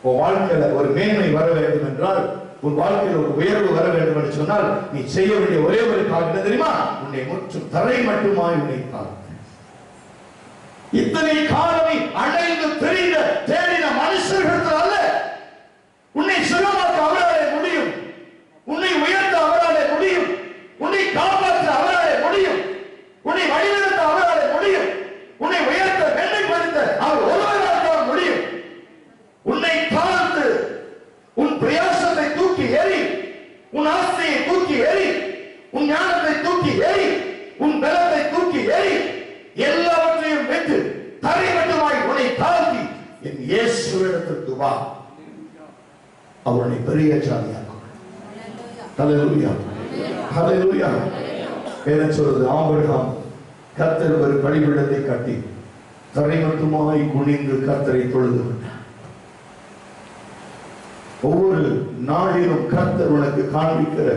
உன் வாழ்க்கையில ஒரு மேன்மை வர வேண்டும் என்றால், உன் வாழ்க்கையில் ஒரு உயர்வு வர வேண்டும் என்று சொன்னால், நீ செய்ய வேண்டிய ஒரே ஒரு காரியம் தெரியுமா? உன்னை முற்றும் தரை மட்டுமாய் உன்னை காத்து. இத்தனை காலமே அடைந்து தெரிந்த தேடின மனுஷர்கள் அல்ல, உன்னை சுகமாக்க அவராலே முடியும், உன்னை உயர்த்த அவராலே முடியும், உன்னை காப்பாற்ற அவராலே முடியும், உன்னை வழிநடத்த அவராலே முடியும், உன்னை உயர்த்த வெண்மைப்படுத்த அவர் ஒருவரால் தான் முடியும். உன்னை தாழ்ந்து உன் பிரயாசத்தை தூக்கி ஏறி, உன் ஆசையை தூக்கி ஏறி, உன் ஞானத்தை தூக்கி ஏறி, உன் பலத்தை தூக்கி ஏறி, எல்லாவற்றையும் வென்று தரை மட்டுமாய் உன்னை தாழ்த்தி என் இயேசுவிடத்திற்கு வா, அவனை பெரிய ஜாதியாக்கும். ஹல்லேலூயா, ஹல்லேலூயா. என்ன சொல்றது? ஆபிரகாம் கர்த்தர் ஒரு பலிபீடத்தை கட்டி தரை மட்டுமாய் குனிந்து கர்த்தரை தொழுது கொண்டார். ஒவ்வொரு நாளிலும் கர்த்தர் உனக்கு காண்பிக்கிற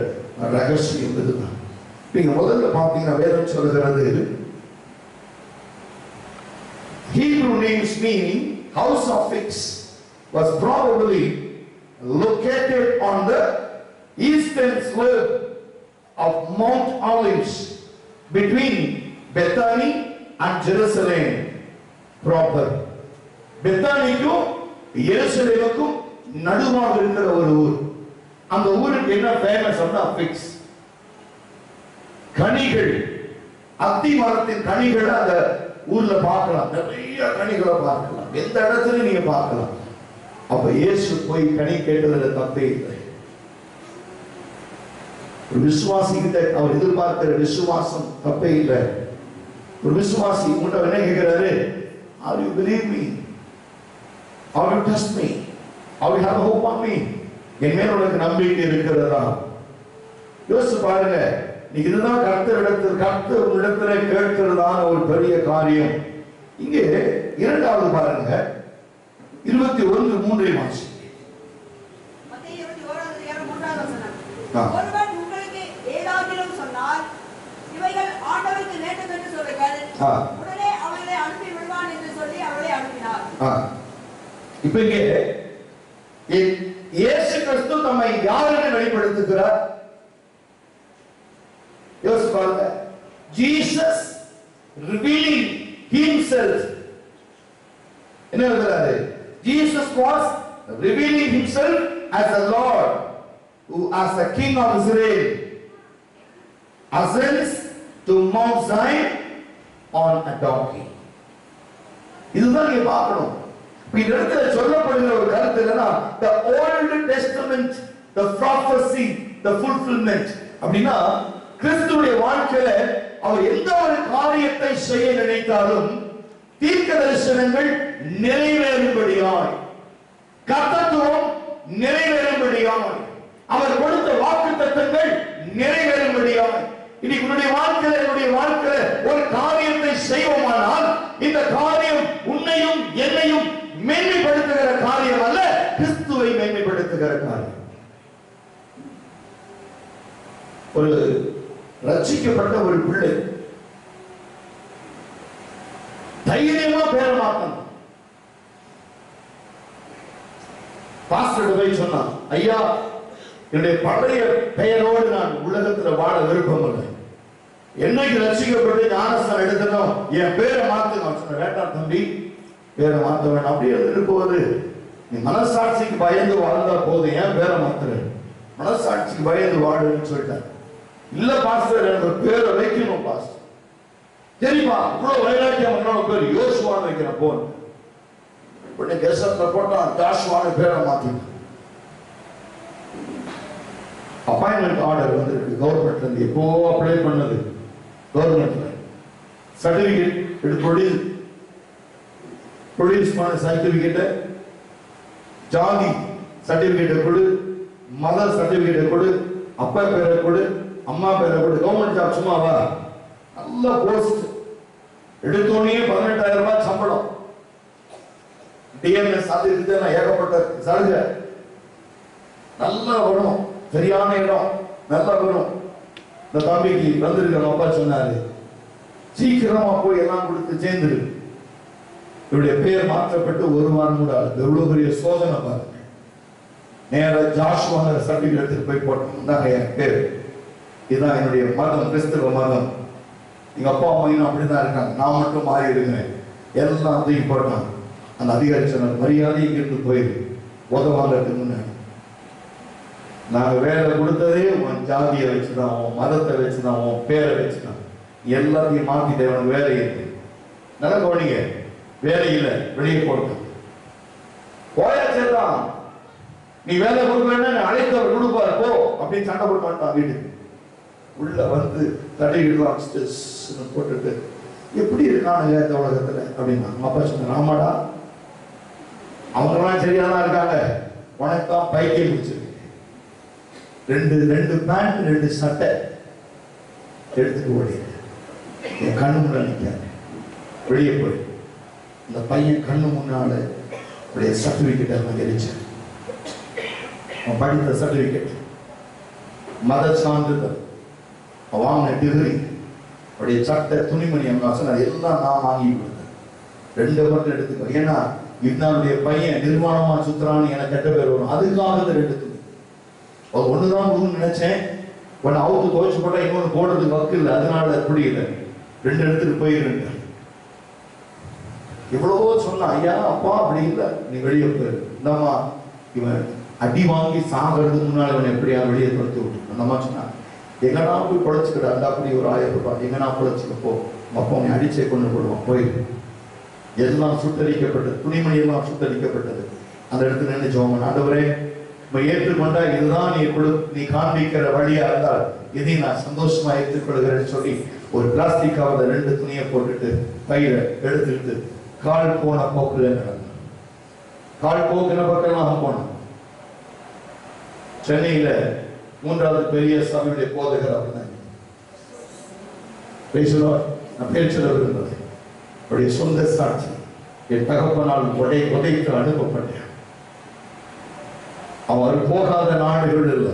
ரகசியம் இதுதான். நீங்க முதல்ல பாத்தீங்கன்னா வேதம் சொல்கிறது, Hebrew names meaning house of fix was probably located on the eastern slope of Mount Olives between Bethany and Jerusalem proper. பெத்தானிக்கும் எருசலேமுக்கும் நடுவாக இருக்கிற ஒரு ஊர். அந்த ஊருக்கு என்ன ஃபேமஸ் அப்படின்னா ஃபிக்ஸ், கனிகள், அத்தி மரத்தின் கனிகளை அந்த ஊர்ல பார்க்கலாம், நிறைய கனிகளை பார்க்கலாம், எந்த இடத்துல நீங்க பார்க்கலாம். அப்ப இயேசு போய் கனி கேட்டதுல தப்பே இல்லை. ஒரு விசுவாசி கிட்ட அவர் எதிர்பார்க்கிற விசுவாசம் தப்பே இல்லை. ஒரு விசுவாசி உங்கள்கிட்ட என்ன கேட்கிறாரு? Are you believe me? Are you trust me? Are you have hope on me? என் மேல் உனக்கு நம்பிக்கை இருக்கிறதா? யோசிச்சு பாருங்க. நீ இதுதான் கர்த்தர் உன்னிடத்துல கேட்கிறதான ஒரு பெரிய காரியம். இங்கே இரண்டாவது பாருங்க, 21:3 வாசி. மத்தேயு 21:3 ஒருவன் உங்களுக்கு ஏதாகிலும் சொன்னால் இவைகள் ஆண்டவருக்கு நேர்ந்தது என்று சொல்லுங்கள், உடனே அவர்களை அனுப்பி விடுவான் என்று சொல்லி அவர்களை அனுப்பினார். இப்ப இங்கே இயேசு கிறிஸ்து தம்மை யாருக்கு வெளிப்படுத்துகிறார்? யோசிச்சு பாருங்க. Jesus revealing himself. என்ன சொல்றாரு? Jesus was revealing himself as the Lord, who as the King of Israel ascends to Mount Zion on a donkey. இதுதான் நீங்க பார்க்கணும். இந்த இடத்துல சொல்லப்படுகிற ஒரு கருத்து என்னன்னா, the Old Testament, the prophecy, the fulfillment. அப்படின்னா கிறிஸ்துவுடைய வாழ்க்கையில அவர் எந்த ஒரு காரியத்தை செய்ய நினைத்தாலும் தீர்க்க தரிசனங்கள் நிறைவேறும்படியாய், கர்த்தத்துவம் நிறைவேறும்படியாய், அவர் கொடுத்த வாக்குத்தத்தங்கள் நிறைவேறும்படியாய். இன்னைக்கு உன்னுடைய வாழ்க்கையில, என்னுடைய வாழ்க்கையில ஒரு காரியத்தை செய்வோமானால் இந்த காரியம் உன்னையும் என்னையும் மேன்மைப்படுத்துகிற காரியம் அல்ல, கிறிஸ்துவை மேன்மைப்படுத்துகிற காரியம். ஒரு ரட்சிக்கப்பட்ட ஒரு பிள்ளை தைரியமா பேர மாத்தணும். பாஸ்டர் போய் சொன்னான், ஐயா என்னுடைய பழைய பெயரோடு நான் உலகத்தில் வாழ விருப்பம் இல்லை, என்னைக்கு ரட்சிக்கப்பட்டு ஞானஸ்தானம் எடுத்தனும் என் பேரை மாத்தணும். சொன்ன, வேண்டாம் தம்பி, பேரை மாத்த வேண்டாம், அப்படி எடுத்துட்டு போகுது. நீ மனசாட்சிக்கு பயந்து வாழ்ந்தா போதும், ஏன் பேரை மாத்துற? மனசாட்சிக்கு பயந்து வாழுன்னு சொல்லிட்டேன். இல்ல பாஸ்டர், எனக்கு பேரை வைக்கணும் பாஸ்டர். சரிப்பா, இவ்வளவு வைராக்கியம் பேர் யோசுவான்னு வைக்கிறேன் போன். உடனே கெசட்ல போட்டா ஜாஷுவான்னு பேரை மாத்திட்டான். அப்பாயின்மெண்ட் ஆர்டர் வந்திருக்கு கவர்மெண்ட்ல இருந்து, எப்போ அப்ளை பண்ணது கவர்மெண்ட்ல. சர்டிபிகேட் எடுத்து ப்ரொடியூஸ் பண்ண சர்டிபிகேட்டை, ஜாதி சர்டிபிகேட்டை கொடு, மத சர்டிபிகேட்டை கொடு, அப்பா பேரை கொடு, அம்மா பேரை கொடு. கவர்மெண்ட் ஜாப் சும்மாவா? நல்ல போஸ்ட், எடுத்தோடனே 18,000 ரூபாய் சம்பளம். டிஎன்எஸ் அது இருக்குதுன்னா ஏகப்பட்ட சலுகை, நல்லா வரும், சரியான இடம், நல்லா வரும். இந்த தம்பிக்கு வந்திருக்க அப்பா சொன்னாரு, சீக்கிரமா போய் எல்லாம் கொடுத்து சேர்ந்துரு. இவருடைய பெயர் மாற்றப்பட்டு 1 வாரம் கூட ஆகுது. எவ்வளவு பெரிய சோதனை பாருங்க. நேர ஜாஷுவாங்கிற சர்டிபிகேட் எடுத்துட்டு போய் போட்டோம், என் பேர் இதுதான், என்னுடைய மதம் கிறிஸ்தவ மதம், எங்க அப்பா அம்மையும் அப்படிதான் இருக்காங்க, நான் மட்டும் மாறி இருக்கிறேன், எல்லாம் தூக்கி போட்டான். அந்த அதிகாரி சொன்ன, மரியாதை இங்கிருந்து போயிரு, உதவாங்கிறதுக்கு முன்னாடி நாங்க வேலை கொடுத்ததே உன் ஜாதியை வச்சுதான், உன் மதத்தை வச்சுதான், உன் பேரை வச்சுதான், எல்லாத்தையும் மாத்திட்டு அவனுக்கு வேலை இருக்கு. நல்லா கவனிங்க, வேலை இல்லை, வெளியே போட்டான். போயாச்சேதான், நீ வேலை கொடுக்க அழைத்தவர் கொடுப்பார் போ அப்படின்னு சண்டை போட்டு மாட்டான். வீட்டுக்கு உள்ள வந்து தடையிட்டு போட்டுட்டு எப்படி இருக்கானுங்க இந்த உலகத்துல அப்படின்னா, அப்பா சொன்ன, ஆமாடா அவங்கெல்லாம் சரியாதான் இருக்காங்க, உனக்குதான் பைக்கில் வச்சிருக்கு. ரெண்டு பேண்ட் 2 சட்டை எடுத்துட்டு ஓடி என் கண்ணு முன்னாடி நிற்காங்க. வெளியே போய் இந்த பையன் கண்ணு முன்னால அப்படியே சர்டிபிகேட் எல்லாம் எரிச்சான். அவன் படித்த சர்டிபிகேட், மத சான்றிதழ், வாங்கின டிகிரி, அப்படியே சட்டை, துணிமணி எல்லாம் நான் வாங்கி கொடுத்தேன். 2 மட்டும் எடுத்துக்கோ, ஏன்னா இவனுடைய பையன் நிர்வாணமா சுத்துறான்னு எனக்கு கெட்ட பேர் வரும், அதுக்காக 2 துணி. ஒண்ணுதான் நினைச்சேன், ஒன்னு அவுத்து துவைச்சு போட்டா இன்னொன்னு போடுறதுக்கு வக்கு இல்லை, அதனால புரியல, 2 எடுத்துட்டு போயிருந்தேன். எவ்வளவோ சொன்ன, ஐயா அப்பா அப்படி இல்லை, நீ வெளியே போயிரு. இந்தம்மா இவன் அடி வாங்கி சாகிறதுக்கு முன்னால இவன் எப்படியா வெளியே துரத்து விட்டு, அந்த அம்மா சொன்னான், எங்கன்னா போய் பொழைச்சுக்கிட்ட, அந்த அப்படி ஒரு 1000 ரூபாய் எங்கன்னா பொழைச்சுக்க போ, அப்போ உன்னை அடிச்சே கொண்டு போடுவான், போயிரு. எல்லாம் சுட்டரிக்கப்பட்டது, துணிமணி எல்லாம் சுட்டரிக்கப்பட்டது. அந்த இடத்துல நினைச்சோம், ஆண்டவரே ஏற்றுக்கொண்டா இதுதான் நீ காண்பிக்கிற வழியா இருந்தால் இதை நான் சந்தோஷமா ஏற்றுக்கொள்கிறேன்னு சொல்லி ஒரு பிளாஸ்டிக் கவர்ல 2 துணியை போட்டுட்டு பையில எடுத்துக்கிட்டு கால் போன போக்குல நடந்தேன். கால் போக்குன பக்கம் போனேன். சென்னையில 3வது பெரிய சபையுடைய போதகர் அப்படிதான் நான் பேர் சொல்ல விரும்புகிறேன். அவருடைய சொந்த சாட்சி. என் தகப்பனால் உதைத்து அனுப்பப்பட்டேன். அவர் போகாத நாடுகள் இல்லை,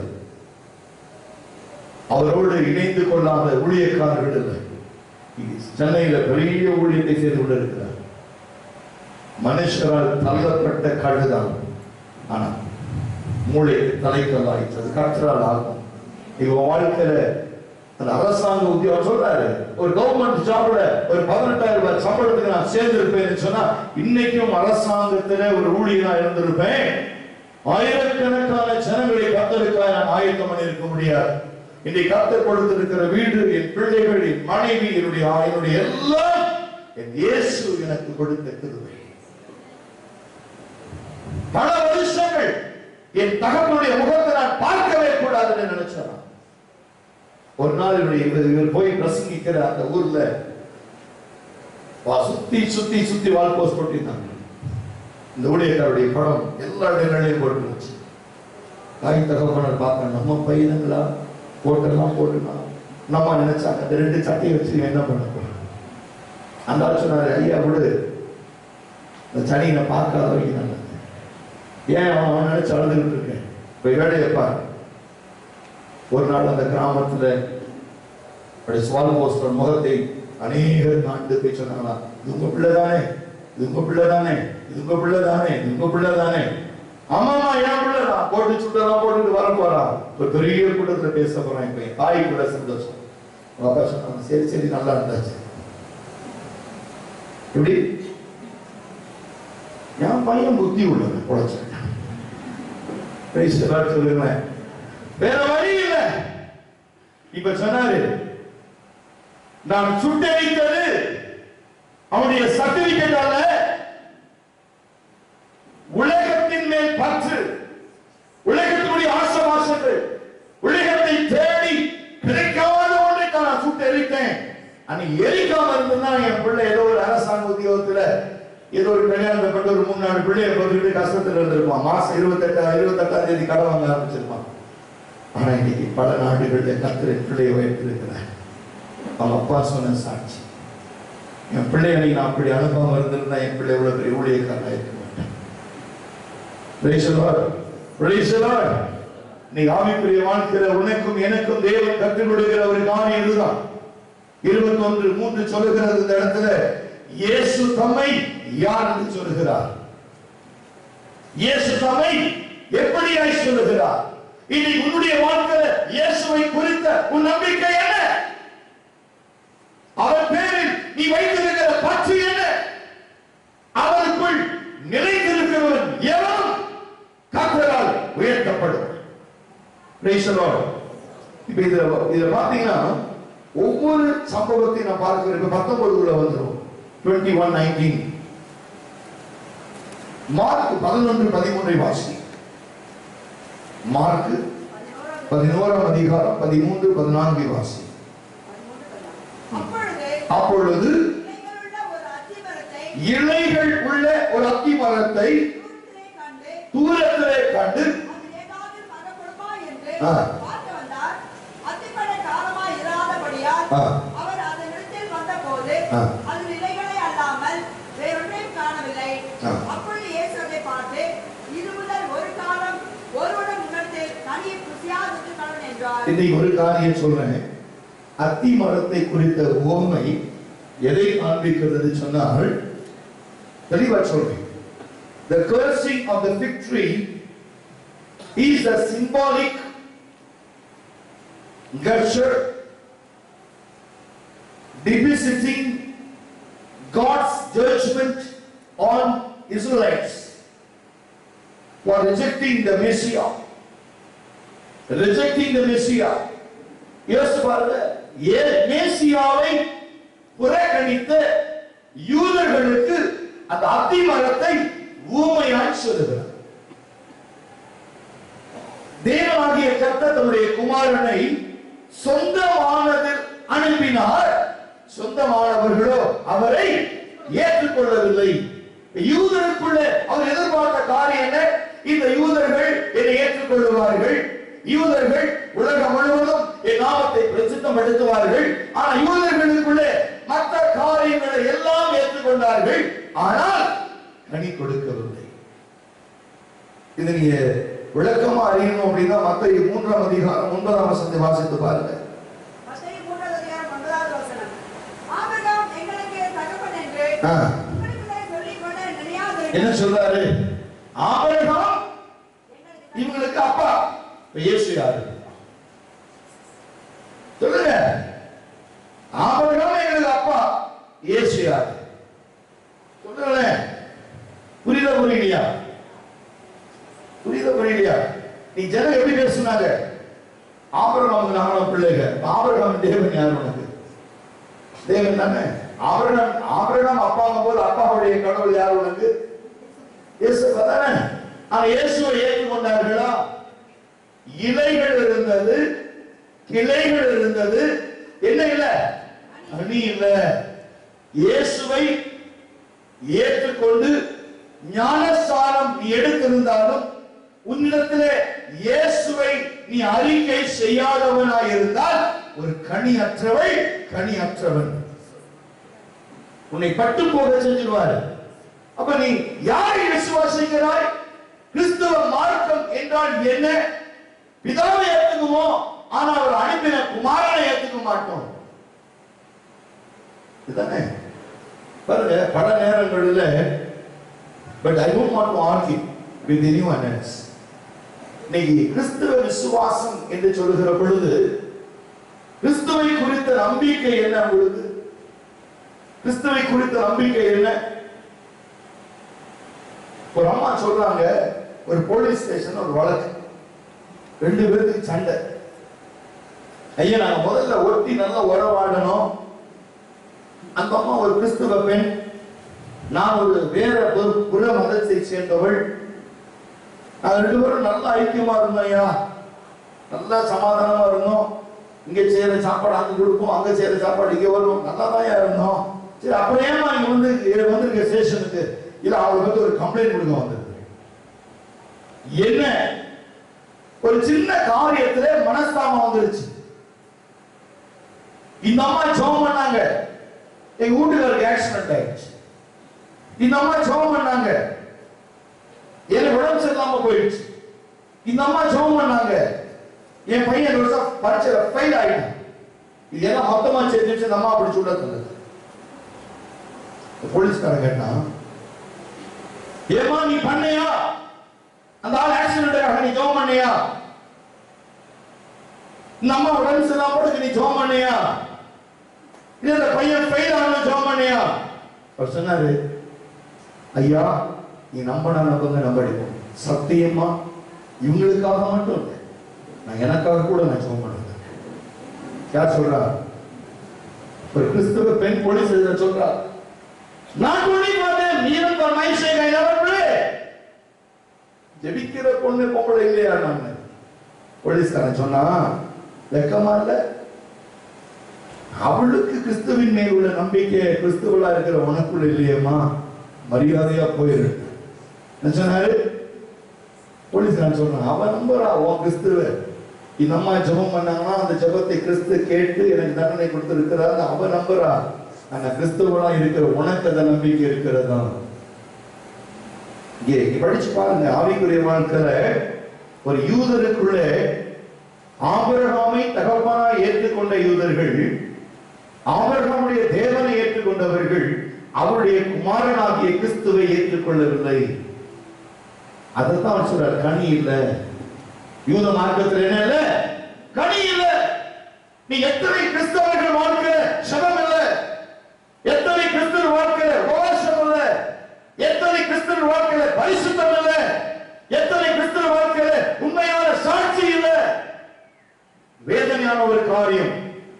அவரோடு இணைந்து கொள்ளாத ஊழியக்காரர்கள் இல்லை. சென்னையில பெரிய ஊழியத்தை செய்து கொண்டிருக்கிறார். மனுஷரால் தள்ளப்பட்ட கழுதான், ஆனா மூளைக்கு தலைக்கல்லாயிற்று. கற்றலால் ஆகும். இவங்க வாழ்க்கையில அந்த அரசாங்க உத்தியோகம் சொல்றாரு, ஒரு கவர்மெண்ட் ஜாப்ல ஒரு 18,000 ரூபாய் சம்பளத்துக்கு நான் சேர்ந்திருப்பேன்னு சொன்னா இன்னைக்கும் அரசாங்கத்துல ஒரு ஊழியனா இருந்திருப்பேன். ஆயிரக்கணக்கான ஜனங்களை கர்த்தருக்காக நான் ஆயத்தம் பண்ணி இருக்க முடியாது. இன்றைக்கு கர்த்தர் கொடுத்திருக்கிற வீடு, என் பிள்ளைகள், என் மனைவி, என்னுடைய எல்லாம் என் இயேசு எனக்கு கொடுத்த கிருபை. பல வருஷங்கள் என் தகப்பனுடைய முகத்தை நான் பார்க்கவே கூடாதுன்னு நினைச்சான். ஒரு நாள் இவர் போய் பிரசங்கிக்கிற அந்த ஊர்ல சுத்தி சுத்தி சுத்தி வால் போஸ்ட் போட்டிருந்தாங்க. இந்த ஊழியக்காரருடைய படம் எல்லா இடங்களையும் போட்டுருச்சு. தாய் தகப்பனர் பார்க்க நம்ம பையனுங்களா போட்டெல்லாம் போட்டுனா நம்ம நினைச்சாங்க அந்த 2 சட்டையை வச்சு என்ன பண்ண போறோம். அந்த ஆள் சொன்னாரு, ஐயா விடு, இந்த சனியை பார்க்காத வரைக்கும் நல்லது. ஏன் அவன் நினைச்சு அழுதுகிட்டு இருக்கேன், போய் வேலையை பாரு. ஒரு நாள் அந்த கிராமத்துல சுவால் போஸ்டர் முகத்தை அநேகர் நாட்டு போய் சொன்னாங்களா, இது உங்க பிள்ளைதானே, இது உங்க பிள்ளைதானே, இது உங்க பிள்ளைதானே, இது உங்க பிள்ளைதானே. ஆமாமா என் பிள்ளைதான். போட்டு சுட்டெல்லாம் போட்டுட்டு வர போறான். ஒரு பெரிய கூட்டத்துல பேச போறான். இப்ப என் தாய் கூட சந்தோஷம். அப்பா சொன்னாங்க, சரி சரி நல்லா இருந்தாச்சு. எப்படி என் பையன் புத்தி உள்ளது பொழைச்சிருக்கான். சொல்லுங்களேன், வேற வழி இல்ல. இப்ப சொன்னாரு, நான் சுட்டரித்தது அவனுடைய சர்டிபிகேட் அல்ல, உலகத்தின் மேல் பற்று, உலகத்தினுடைய ஆசவாசங்கள், உலகத்தை தேடி கிடைக்காத ஒன்றை நான் சுட்டரித்தேன். அன்னைக்கு எரிக்காம இருந்தா என் பிள்ளை ஏதோ ஒரு அரசாங்க உத்தியோகத்துல ஏதோ ஒரு கல்யாணத்தை பண்ணி ஒரு 3-4 பிள்ளைய பார்த்துட்டு கஷ்டத்துல இருந்திருப்பான். மாசம் 28ஆம் தேதி கடை வாங்க ஆரம்பிச்சிருப்பான். ஆனா இன்னைக்கு பல நாடுகளில் கர்த்தர் பிள்ளையை வைத்திருக்கிறார். அவங்க அப்பா சொன்ன சாட்சி. என் பிள்ளை அன்னைக்கு நான் அப்படி அனுபவம் இருந்திருந்தா என் பிள்ளை இவ்வளவு பெரிய ஊழியக்காரனா இருக்க மாட்டேன். நீ ஆவிக்குரிய வாழ்க்கையில உனக்கும் எனக்கும் தேவன் கற்றுக் கொடுக்கிற ஒரு காரியம் இதுதான். 21:3 சொல்லுகிறது இந்த இடத்துல, இயேசு தம்மை யார் என்று சொல்லுகிறார், இயேசு தம்மை எப்படியாய் சொல்லுகிறார். இன்னைக்கு உன்னுடைய வாழ்க்கையில இயேசுவை குறித்த உன் நம்பிக்கை என்ன? அவர் பேரில் நீ வைத்திருக்கிற பற்று என்ன? அவருக்குள் நிலைத்திருக்கிறவன் எவனும் கர்த்தரால் உயர்த்தப்படும். இப்ப இதுல பாத்தீங்கன்னா ஒவ்வொரு சம்பவத்தையும் நான் பார்க்கிறேன். இப்ப 19 வந்துடும். 21:19 மார்க் 11:13 வாசி. மார்க் 11ஆம் அதிகாரம் 13-14 வாசி. அப்பொழுது இலைகள் உள்ள ஒரு அத்தி மரத்தை தூரத்திலே கண்டு அவர் அதனிடத்தில் வந்தபோது அது இலைகளை அல்லாமல் வேறொன்றையும் காணவில்லை. அப்பொழுது இயேசு அதை பார்த்து, இது முதல் ஒரு காலம் ஒருவனும் உணர்த்தில் தனியை புசியாதிருக்க கடவுள் என்றார். இன்னைக்கு ஒரு காரியம் சொல்றேன். அத்தி மரத்தை குறித்த உவமை எதை காண்பிக்கிறது சொன்னால் தெளிவா சொல்றேன். The cursing of the fig tree is a symbolic gesture depicting God's judgment on Israelites for rejecting the Messiah. Rejecting the Messiah. யோசிச்சு பாருங்க, மேசியாவை புறக்கணித்த யூதர்களுக்கு அந்த அத்தி மரத்தை ஊமையாய் சொல்லுகிறார். தேவனாகிய கர்த்தர் தன்னுடைய குமாரனை சொந்தமானதில் அனுப்பினார். சொந்தமானவர்களோ அவரை ஏற்றுக்கொள்ளவில்லை. யூதருக்குள்ள அவர் எதிர்பார்த்த காரியம் என்ன? இந்த யூதர்கள் என்னை ஏற்றுக்கொள்வார்கள், யூதர்கள் உலகம் முழுவதும் என் நாமத்தை பிரசித்தப்படுத்துவார்கள். ஆனா யூதர்களுக்குள்ளே மற்ற காரியங்களை எல்லாம் ஏற்றுக்கொண்டார்கள், ஆனால் கனி கொடுக்கவில்லை. இது நீங்க விளக்கமா அறியணும் அப்படின்னா மத்தேயு 3ஆம் அதிகாரம் 9ஆம் வசனத்தை வாசித்து பாருங்க. மத்தேயு 3ஆம் அதிகாரம் 9வது வசனம். ஆபிரகாம் எங்களுக்கு தகப்பன் என்று உங்களுக்குள்ளே சொல்லிக்கொண்டு நினையாதிருங்கள். என்ன சொல்றாரு? ஆபிரகாம் இவங்களுக்கு அப்பா. இயேசு யாரு சொல்லுங்க? ஆபிரகாம் எங்களுக்கு அப்பா, இயேசு யாரு சொல்லுங்க? புரியலையா? புரியலையா? நீ ஜனம் எப்படி பேசுனாங்க? ஆபிரகாம் நாம பிள்ளைகள். ஆபிரகாம் தேவன் யார் உனக்கு? தேவன் தானே. ஆபிரகாம் அப்பாங்கும் போது அப்பாவுடைய கடவுள் யார் உனக்கு? இயேசு தானே. ஆனா இயேசுவை ஏற்றுக்கொண்டார்களா? இலைகள் இருந்தது, கிளைகள் இருந்தது, என்ன இல்ல? கனி இல்ல. இயேசுவை ஏற்றுக்கொண்டு ஞானஸ்நானம் நீ எடுத்திருந்தாலும் உன்னிடத்திலே இயேசுவை நீ அறிக்கை செய்யாதவனாய் இருந்தால் ஒரு கனியற்றவன் உன்னை பட்டு போக செஞ்சிருவாரு. அப்ப நீ யாரை விசுவாசிக்கிறாய்? கிறிஸ்தவ மார்க்கம் என்றால் என்ன? பிதாவை ஏற்றுக்குவோம், ஆனா அவர் அனுப்பின குமாரனை ஏற்றுக்க மாட்டோம். இதுதானே பாருங்க. பல நேரங்களில் but I don't want to argue with anyone else. இன்னைக்கு கிறிஸ்தவ விசுவாசம் என்று சொல்லுகிற பொழுது கிறிஸ்துவை குறித்த நம்பிக்கை என்ன? உங்களுக்கு கிறிஸ்துவை குறித்த நம்பிக்கை என்ன? ஒரு அம்மா சொல்றாங்க, ஒரு போலீஸ் ஸ்டேஷன் ஒரு வழக்கு, 2 பேருக்கு சண்டை. ஐயா நாங்க முதல்ல ஒட்டி நல்லா உறவாடணும். அந்த அம்மா ஒரு கிறிஸ்துவ பெண், நான் ஒரு வேற புற மதத்தை சேர்ந்தவள். நாங்க 2 பேரும் நல்லா ஐக்கியமா இருந்தோம் ஐயா, நல்லா சமாதானமா இருந்தோம். இங்க செய்யற சாப்பாடு அங்க கொடுப்போம், அங்க செய்யற சாப்பாடு இங்க வரும், நல்லா தான் இருந்தோம். சரி அப்புறம் ஏமா இங்க வந்து ஸ்டேஷனுக்கு இல்ல அவளுக்கு வந்து ஒரு கம்ப்ளைண்ட் கொடுக்க வந்திருக்கு. என்ன? ஒரு சின்ன காரியத்துல மனஸ்தாபம் வந்துருச்சு. இந்த அம்மா ஜெபம் பண்ணாங்க, எங்க வீட்டுக்காரருக்கு ஆக்சிடென்ட் ஆயிடுச்சு. இந்த அம்மா ஜெபம் பண்ணாங்க, எனக்கு உடம்பு சரியில்லாம போயிடுச்சு. இந்த அம்மா ஜெபம் பண்ணாங்க, என் பையன் பரீட்சையில ஃபெயில் ஆயிட்டான். இது எல்லாம் மொத்தமா சேர்த்து இந்த அம்மா அப்படி சொல்றது. போலீஸ்காரன் கேட்டான், ஏமா நீ பண்ணியா? அந்த ஆள் ஆக்சிடென்ட் நீ ஜெபம் பண்ணியா? இந்த அம்மா உடம்பு சரியில்லாம போடுக்கு நீ ஜெபம் பண்ணியா? இந்த பையன் ஃபெயில் ஆன ஜெபம் பண்ணியா? அவர் சொன்னாரு, ஐயா நீ நம்பினா கொஞ்சம் நம்படிப்போம். சத்தியமா இவங்களுக்காக மட்டும் இல்லை, நான் எனக்காக கூட நான் ஜெபம் பண்ணுறேன். யார் சொல்றா? ஒரு கிறிஸ்துவ பெண் போலீஸ் சொல்றா, நான் சொல்லி பார்த்தேன் மீன் for my sake I never pray. ஜெபிக்கிற பொண்ணு பொம்பளை இல்லையா? நான் போலீஸ்காரன் சொன்னா வெக்கமா இல்ல? அவளுக்கு கிறிஸ்துவின் மேல் உள்ள நம்பிக்கை கிறிஸ்துவலா இருக்கிற உனக்குள்ள இல்லையம்மா, மரியாதையா போயிரு சொன்னாரு. போலீஸ்காரன் சொன்னான், அவன் நம்புறா உன் கிறிஸ்துவ. இந்த அம்மா ஜெபம் பண்ணாங்கன்னா அந்த ஜெபத்தை கிறிஸ்து கேட்டு எனக்கு தண்டனை கொடுத்திருக்கிறார் அவ நம்புறா. ஆனா கிறிஸ்துவலா இருக்கிற உனக்கு அந்த நம்பிக்கை இருக்கிறதா? இங்கே படிச்சு பாருங்க. ஆவிக்குரிய வாழ்க்கையில ஒரு யூதருக்குள்ளே ஆபிரகாமை தகப்பனா ஏற்றுக்கொண்ட யூதர்கள், ஆபிரகாமுடைய தேவனை ஏற்றுக்கொண்டவர்கள் அவருடைய குமாரனாகிய கிறிஸ்துவை ஏற்றுக்கொள்ளவில்லை. அதைத்தான் சொல்றார், கனி இல்ல. யூத மார்க்கத்தில் என்ன இல்ல? கனி இல்ல. நீ எத்தனை கிறிஸ்தவர்கள் வாழ்க்கை சபம் இல்ல, எத்தனை கிறிஸ்தவ வாழ்க்கையில உபவாசம் இல்ல, எத்தனை கிறிஸ்தவ வாழ்க்கையில பரிசுத்தம் இல்ல, எத்தனை கிறிஸ்தவ வாழ்க்கையில உண்மையான சாட்சி இல்ல. வேதனையான ஒரு காரியம்.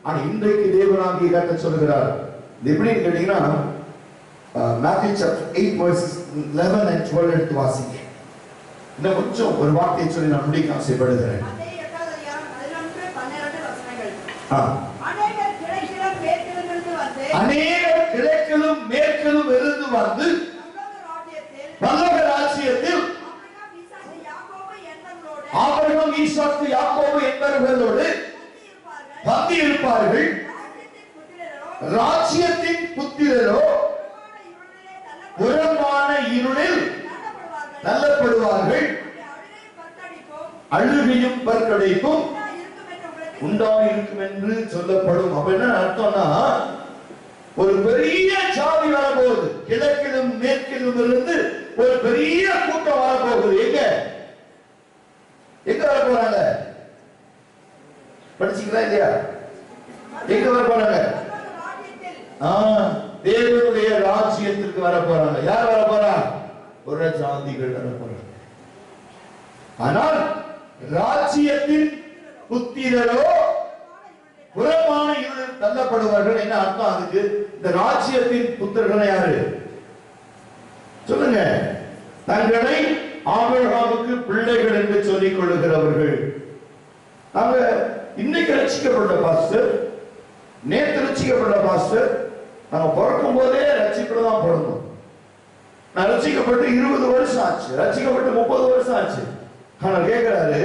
ஆனா இன்றைக்கு தேவனாகிய கர்த்தர் சொல்கிறார். எப்படின்னு கேட்டீங்கன்னா Matthew chapter 8 verses 11 and 12 எடுத்து வாசிங்க. இன்னும் கொஞ்சம் ஒரு வார்த்தையை சொல்லி நான் முடிக்க ஆசைப்படுகிறேன். அநேகர் கிழக்கிலும் மேற்கிலும் இருந்து வந்து பரலோக ராஜ்யத்தில் ஆபிரகாம் ஈசாக்கு யாக்கோபு என்பவர்களோடு இருப்பார்கள். ராஜ்யத்தின் புத்திரரோ புறமான இருளில் தள்ளப்படுவார்கள். அழுகையும் பற்கடைப்பும் உண்டாயிருக்கும் என்று சொல்லப்படும். அப்ப என்ன அர்த்தம்னா, ஒரு பெரிய சாதி வரப்போகுது. கிழக்கிலும் மேற்கிலும் இருந்து ஒரு பெரிய கூட்டம் வரப்போகுது. எங்க வர போறாங்க? படிச்சீங்களா இல்லையா? எங்க வர போறாங்க? தேவனுடைய ராஜ்யத்திற்கு வர போறாங்க. யார் வர போறா? ஒரு ஜாதிகள் வர போறாங்க. ஆனால் ராஜ்யத்தின் புத்திரரோ புறமான இருளில் தள்ளப்படுவார்கள். என்ன அர்த்தம் அதுக்கு? இந்த ராஜ்யத்தின் புத்திரர்கள் யாரு சொல்லுங்க? தங்களை ஆபிரகாமுக்கு பிள்ளைகள் என்று சொல்லிக் கொள்ளுகிறவர்கள். நாங்க இன்னைக்கு ரட்சிக்கப்பட்ட பாஸ்டர், நேற்று ரட்சிக்கப்பட்ட பாஸ்டர், நாங்க பிறக்கும் போதே ரட்சிக்கப்பட தான் பிறந்தோம். நான் ரட்சிக்கப்பட்டு 20 வருஷம் ஆச்சு, ரட்சிக்கப்பட்டு 30 வருஷம் ஆச்சு. ஆனா கேட்கிறாரு,